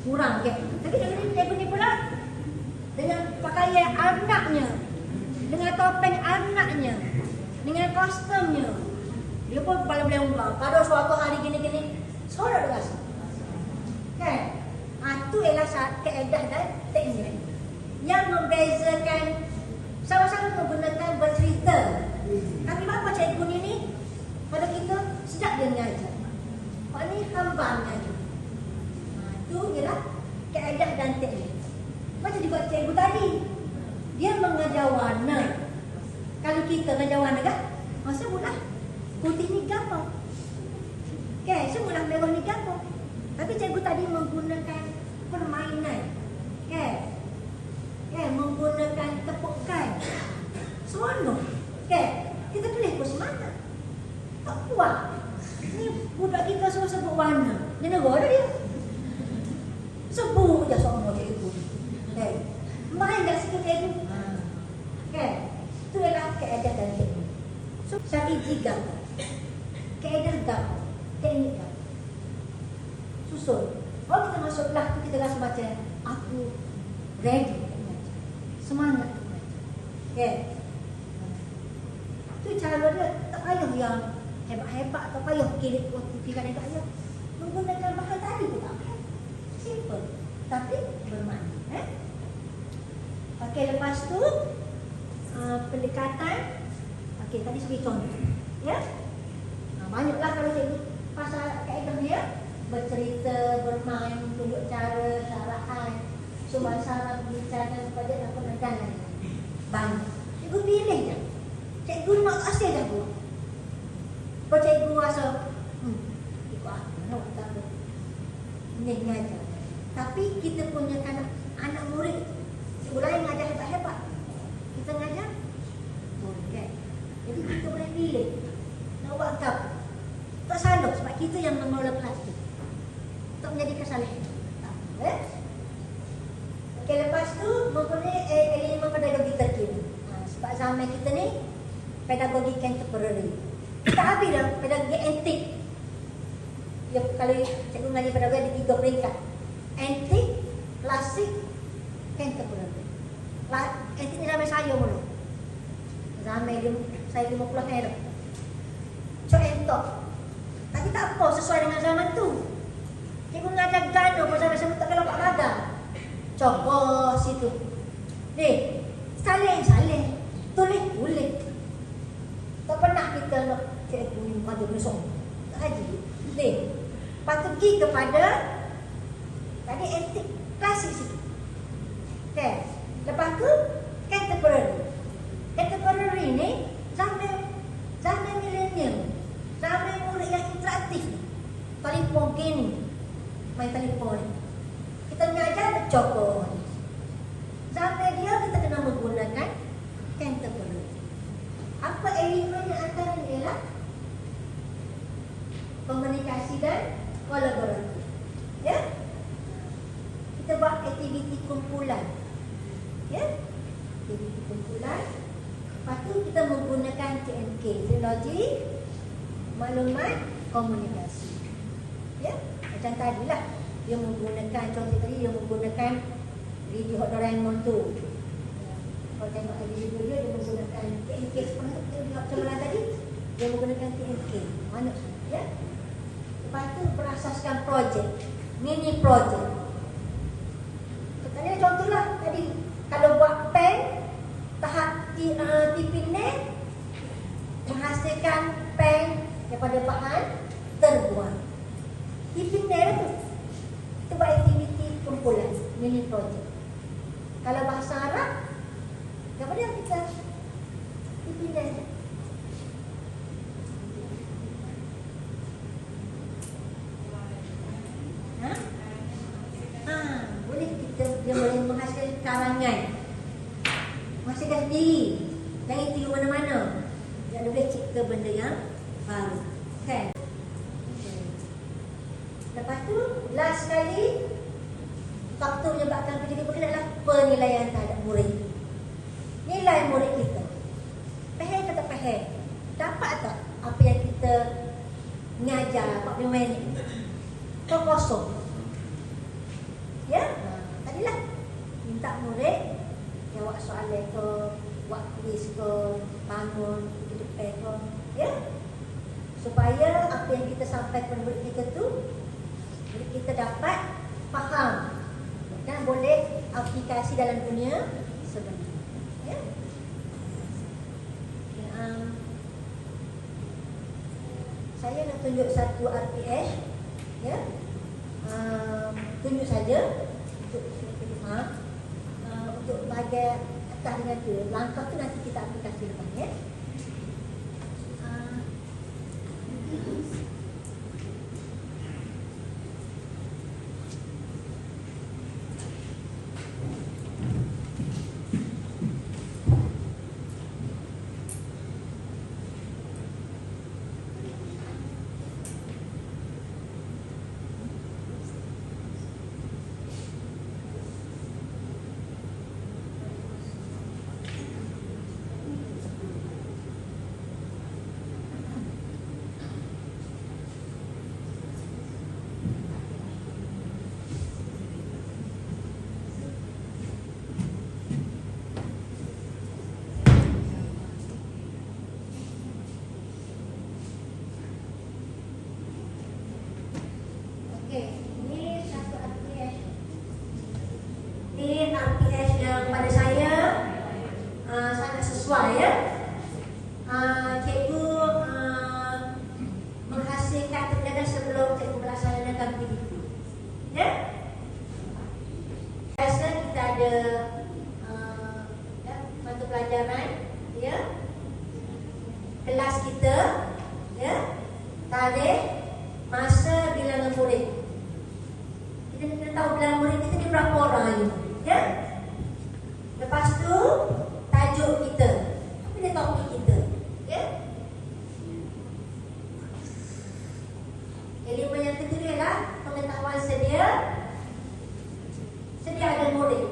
Kurang ke? Tapi cikgu ni pula dengan pakaian anaknya, dengan topeng anaknya, dengan kostumnya, dia pun boleh pada suatu hari gini-gini sorok rasa. Kan? Itu ialah kaedah dan teknik yang membezakan sama-sama menggunakan bercerita. Tapi apa cikgu ni pada kita sedap dia mengajar. Pak ni hamba mengajar. Itu ialah kaedah dan teknik. Macam juga cikgu tadi. Dia mengajar warna. Kalau kita mengajar warna kan? Masa mula putih ni gambar. Okay, semula merah ni gambar. Tapi cikgu tadi menggunakan permainan. Okay. Menggunakan tepukan. Seronok. Okay. Kita tulis pun semangat. Tak kuat. Ni budak kita semua sebut warna. Dia negara dia. Sebut je semua cikgu. Okay. Main dah sikit cikgu. Okay. Itu adalah kaedah dan teknik. So, strategi gambar. Kaedah gambar. Teknik gambar. Susun. Kalau kita masuk kelas tu kita rasa macam aku ready. Semangat. Okay. Itu cara dia tak payah yang hebat-hebat, tak payah fikirkan yang tak payah. Menggunakan bahan tadi pun tak payah. Simple. Tapi bermakna. Okay, lepas tu pendekatan. Okay, tadi sebagai contoh. Ya. Banyaklah kalau cikgu pasal kaedah dia. Bercerita, bermain, tunjuk cara, syarahan, sumber saraf, bicara kepada apa dan lain. Banyak. Cikgu pilih je. Cikgu nak asal je buat. Kalau cikgu rasa, ikut aku, nak tak apa. Ini mengajar. Tapi kita punya anak murid, cikgu lain mengajar hebat-hebat. Kita mengajar, okay. Jadi kita boleh pilih. Nak buat apa? Tak salah sebab kita yang mengelola kelas tu. Tak menjadi kesalahan. Okey, lepas tu mempunyai elemen pedagogi terkini. Sebab zaman kita ni pedagogi contemporary. Tak habis dah pedagogi antik. Ya, kalau cikgu mengaji pedagogi ada 3 peringkat. Antik, klasik, contemporary. Antik ni zaman saya mula. Zaman saya 50 tahun. Cok entok. Tapi tak apa sesuai dengan zaman tu. Cikgu mengajar gano pasal saya tak kalau Pak Radar. Coba situ. Ni, salin. Tulis. Tak pernah kita nak cikgu yang ada besok. Tak haji. Ni, patut pergi kepada tadi antik klasik situ. Okay. Lepas tu contemporary. Contemporary ni zaman milenial. Zaman murid yang interaktif ni. Telefon gini. Main telefon ni. Kita mengajar bercokol. Zaman dia kita kena menggunakan contemporary. Apa elemen yang antara ni ialah komunikasi dan kolaborasi. Ya? Kita buat aktiviti kumpulan. Ya? Aktiviti kumpulan. Lepas tu kita menggunakan TMK, teknologi maklumat komunikasi. Ya? Macam tadilah dia menggunakan, contoh tadi dia menggunakan video Doraemon tu. Kalau tengok video dia menggunakan TMK seperti tu dia macam tadi. Dia menggunakan TMK. Mana? Ya? Lepas tu berasaskan projek, mini projek. Tadi contohlah tadi kalau buat pen tahap tipinnya menghasilkan pen daripada bahan terbuang. Tipinnya tu kita buat aktiviti kumpulan, mini projek. Kalau bahasa Arab daripada yang kita tipinnya. Boleh dia boleh menghasilkan karangan, menghasilkan sendiri, jangan tiru mana-mana. Dia boleh cipta benda yang baru, kan? Lepas tu last sekali faktor menyebabkan pendidikan kita adalah penilaian terhadap murid. Nilai murid kita faham ke tak faham, dapat tak apa yang kita mengajar 45 minit kosong. Ya, tadilah minta murid jawab soalan ke, buat kuis ke, bangun hidup ke, ya, supaya apa yang kita sampaikan kepada murid kita tu murid kita dapat faham dan boleh aplikasi dalam dunia sebenarnya. Ya. Saya nak tunjuk satu RPS, ya. Tunjuk saja untuk bahagian atas dengan tu. Langkah tu nanti kita aplikasi depan, ya. Ini satu RPS. Ini RPS yang pada saya sangat sesuai, ya. Cikgu menghasilkan terdapat sebelum cikgu melaksanakan PDP. Ya. Biasa kita ada mata pelajaran, ya. Kelas kita, ya. Tarikh, masa, bilangan murid. Kita kena tahu bilangan murid kita ni berapa orang, ya. Lepas tu tajuk kita, apa dia topik kita, ya. Elemen yang kedua ialah pengetahuan sedia ada murid.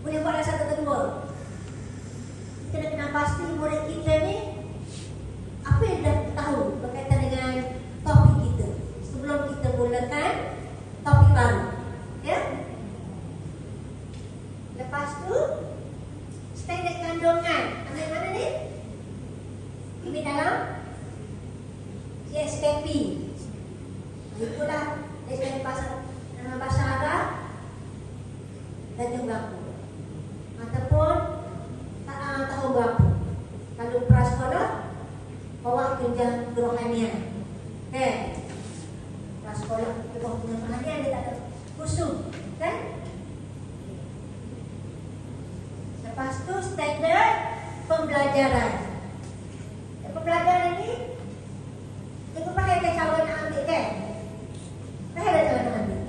Boleh buat satu kedua. Kita kena pasti murid kita ni apa yang dah PDP. Itulah dari bahasa Arab dan berapa ataupun tahun berapa. Kalau prasekolah bawa tunjang kerohanian. Prasekolah kita bawa tunjang kerohanian, dia tak ada khusus, kan? Lepas tu standard pembelajaran. Pembelajaran ni cikgu pakai ke cara nak ambil, kan? Pakai ke cara nak ambil.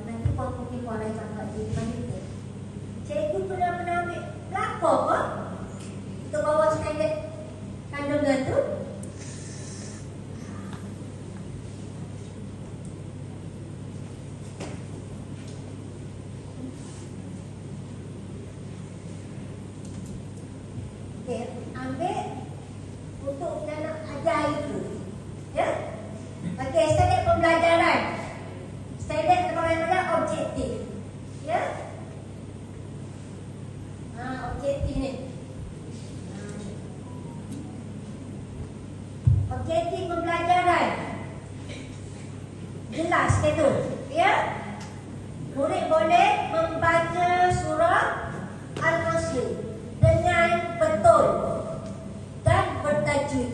Nanti puan-puan lain cakap di mana kita. Cikgu pernah ambil lapor ke untuk bawa standard kandungan tu. Okay, ambil untuk nak ajar itu, ya. Okay, standard pembelajaran, standard pembelajaran objektif, ya. Objektif ni, objektif pembelajaran jelas ke tu, ya. Murid boleh membaca surah Al-Nasr dengan betul dan bertajwid,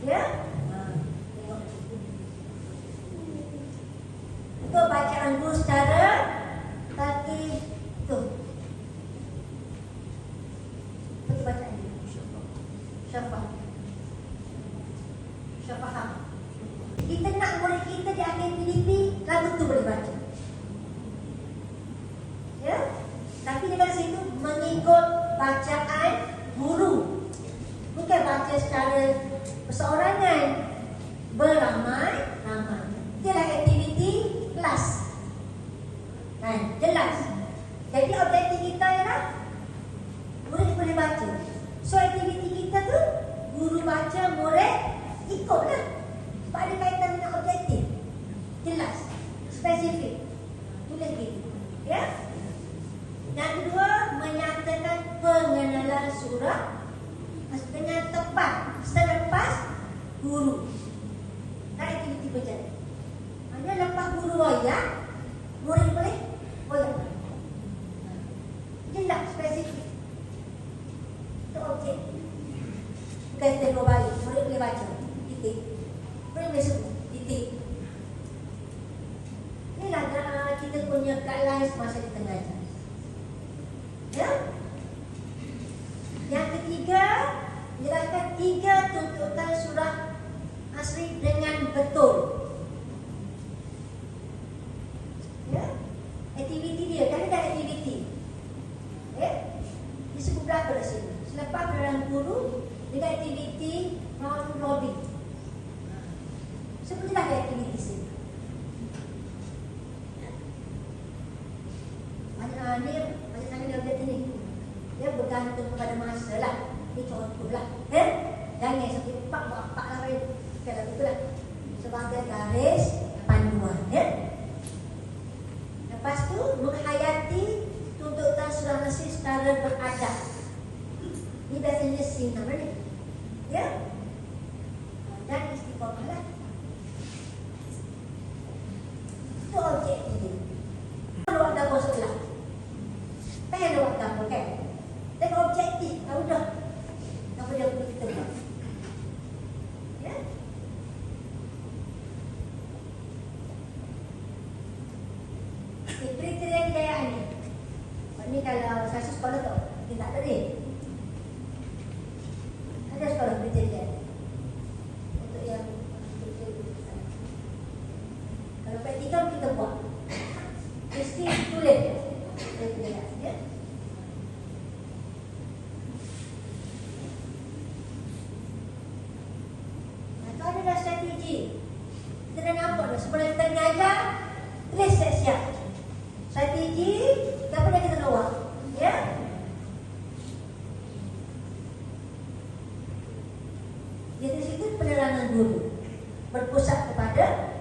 ya. Itu bacaan guru secara tartib tu. Seperti bacaan ni, syafah. Kita nak murid kita di akhir PDP lagu tu boleh baca, ya. Tapi dekat situ mengikut bacaan guru, bukan baca secara perseorangan, beramai-ramai. Itulah aktiviti kelas, kan? Jelas. Jadi objektif kita ialah murid boleh baca. So aktiviti kita tu guru baca, murid ikutlah. Sebab ada kaitan dengan objektif. Jelas, spesifik. Tulis gitu, ya. Yang kedua, menyatakan pengenalan surah dengan tepat selepas guru. Dan aktiviti berjalan. Hanya lepas guru ayat, murid boleh ayat. Jelas, spesifik. Itu objektif. Bukan kita balik, murid boleh baca. Titik. Murid boleh sebut. Titik. Inilah kita punya guidelines masa kita mengajar. Ya? Yang ketiga, jelaskan 3 tuntutan surah Asri dengan betul. Ya? Aktiviti dia, kan ada aktiviti. Ya? Disebut berapa di sini? Selepas peranan guru dengan aktiviti round robin. Sebutlah aktiviti sini. Macam mana dia objek ni? Dia bergantung kepada masa lah. Ini contoh lah, jangan sampai pak lah. Kalau itulah sebagai garis panduan, ya. Lepas tu menghayati tuntutan surah Nasr secara beradab. Ini biasanya sin nama ni, ya. Dan istiqamah lah. Itu objek ini. Kalau ada sebelah, pengen ada waktu apa, kan? Dan objektif, tahu dah apa dia perlu kita buat, ya. Kriteria kejayaan ni, ini kalau saya sekolah tu kita tak ada ni. Ada sekolah kriteria untuk yang kalau praktikal kita buat mesti tulis kriteria, ya. Atau ada strategi. Kita dah nampak dah sebelum kita mengajar, tulis siap-siap strategi apa yang kita bawa, ya. Jadi situ penerangan guru berpusat kepada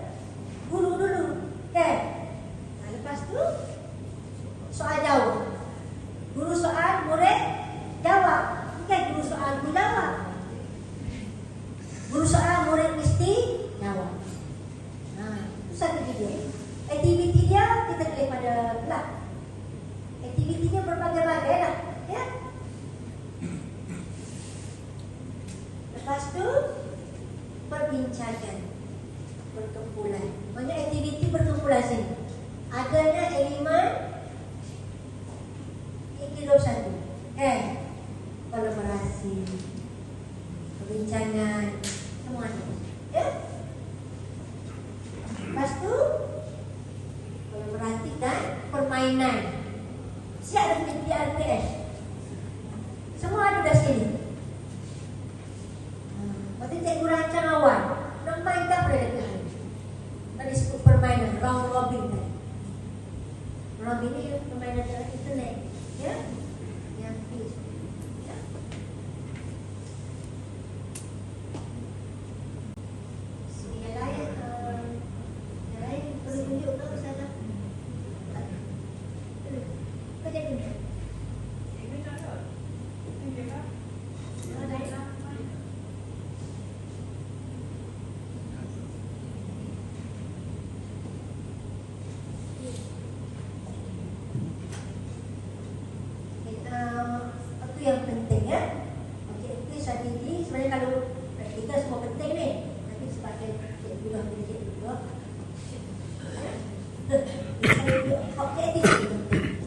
guru dulu, kan? Lepas tu soal jawab. Guru soal, murid jawab. Bukan guru soal, guru jawab. Lepas tu perbincangan, perkumpulan. Banyak aktiviti perkumpulan sini. Adanya elemen inklusi, kolaborasi, perbincangan, semua ada. Ya. Lepas tu kolaborasi dan permainan. Siap dengan PRPS. Semua ada dah sini. Lepas tu cikgu rancang awal. Nak main tak boleh dekat. Tadi sebut permainan round robin tadi. Robin ni permainan dalam internet. Ya. Yang quiz. Ya. So, yang lain perlu tunjuk tak Ustazah? Kau jadi ni? Itu yang penting ya. Objektif strategi sebenarnya kalau kita semua penting ni. Tapi sebagai cikgu lah, cikgu juga. Objektif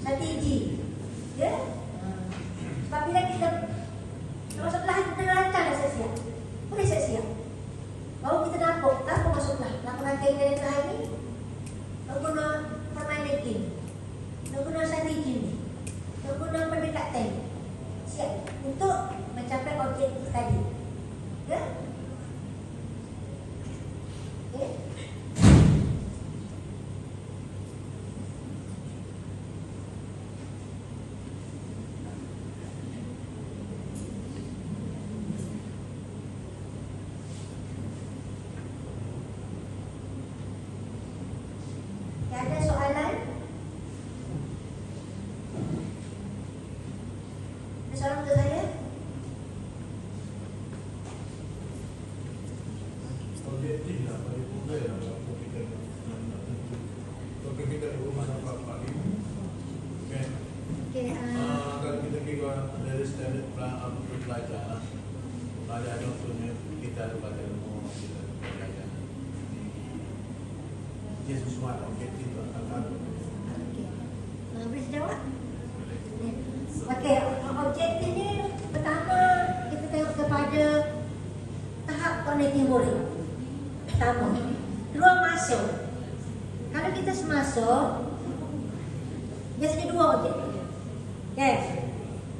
strategi. Ya. Sebab bila kita masuk kelas kita rancang dah siap-siap. Boleh siap-siap. Baru kita nampak masuk kelas. Nak rangkai dari kelas ni. Nak guna permainan game. Nak guna strategi ni. Nak guna pendekatan. Siap untuk mencapai objektif tadi. Ya? Okay. Ada soalan? Ada soalan untuk saya? Objektif lah, bagi muda lah apa kita nak tentu. Kalau kita rumah nampak pagi, kan? Okey, Kalau kita kira dari standard pelajar, pada contohnya kita ada pada ilmu kita belajar. Yesus semua objektif akan. okey. Boleh jawab? Okey, objektif ni pertama kita tengok kepada tahap cognitive learning. Pertama, ruang masuk. Kalau kita semasuk, biasanya dua objektif. Okay,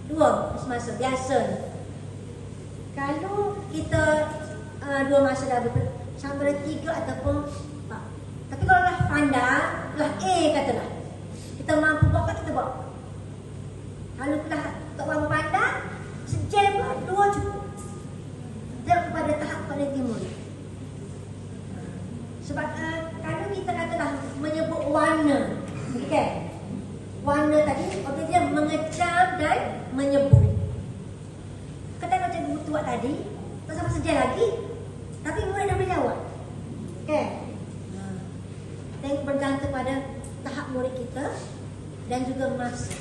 dua semasuk biasa. Kalau kita dua masa dah sama ada 3 ataupun 4. Tapi kalau lah pandai, lah A katalah. Kita mampu buat apa kita buat. Kalau kita tak mampu pandai, sejam buat 2 cukup. Tengok kepada tahap cognitive learning. Sebab kalau kita katalah menyebut warna, okay? Warna tadi, objek dia mengecam dan menyebut. Kata macam buku buat tadi, tak sampai sejam lagi, tapi murid dah berjawab. Okay? Tengok bergantung pada tahap murid kita dan juga masa.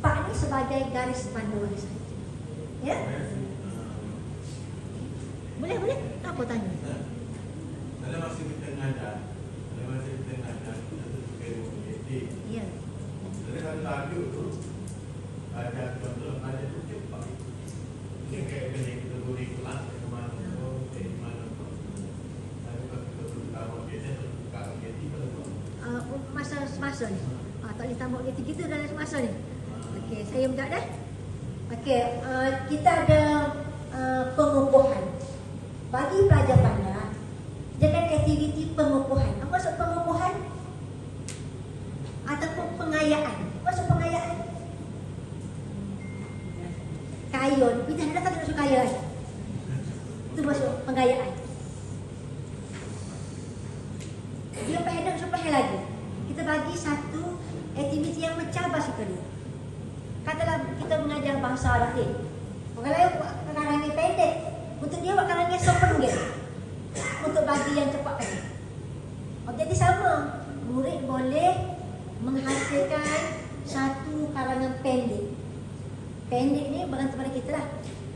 Pak ni sebagai garis panduan saja. Ya? Boleh? Apa tanya? Ada masa kita ngajar, kita tukar objektif. Ya. Jadi kalau tajuk tu, ada contoh, ada tu cepat. Dia kayak kita boleh kelas ke mana tu, ke mana tu. Tapi kalau kita tukar objektif, tukar objektif kalau Masa ni. Tak boleh tambah objektif kita dalam masa ni. Okey, saya minta dah. Okey, kita ada pengukuhan. Bagi pelajar pandai, jangan aktiviti pengukuhan. Apa maksud pengukuhan? Ataupun pengayaan. Apa maksud pengayaan? Kayun. Kita hendak tak nak suka kaya. Itu maksud pengayaan. Dia pendek supaya lagi. Kita bagi satu aktiviti yang mencabar sekali. Katalah kita mengajar bahasa Arab ni. Orang lain buat karangan pendek. Untuk dia buat karangan sepenggil. Untuk bagi yang cepat tadi. Objektif sama. Murid boleh menghasilkan satu karangan pendek. Pendek ni bergantung pada kita lah.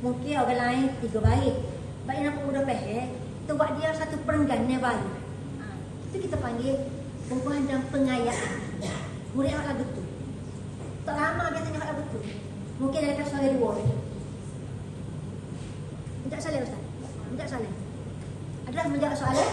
Mungkin orang lain 3 baris. Baik nampak mudah faham, kita buat dia satu perenggan yang baru. Itu kita panggil perubahan dan pengayaan. Murid awak lagu tu. Tak lama biasanya awak lagu tu. Mungkin ada kelas soal 2. Tidak salah Ustaz. Tidak salah. Adalah menjawab soalan.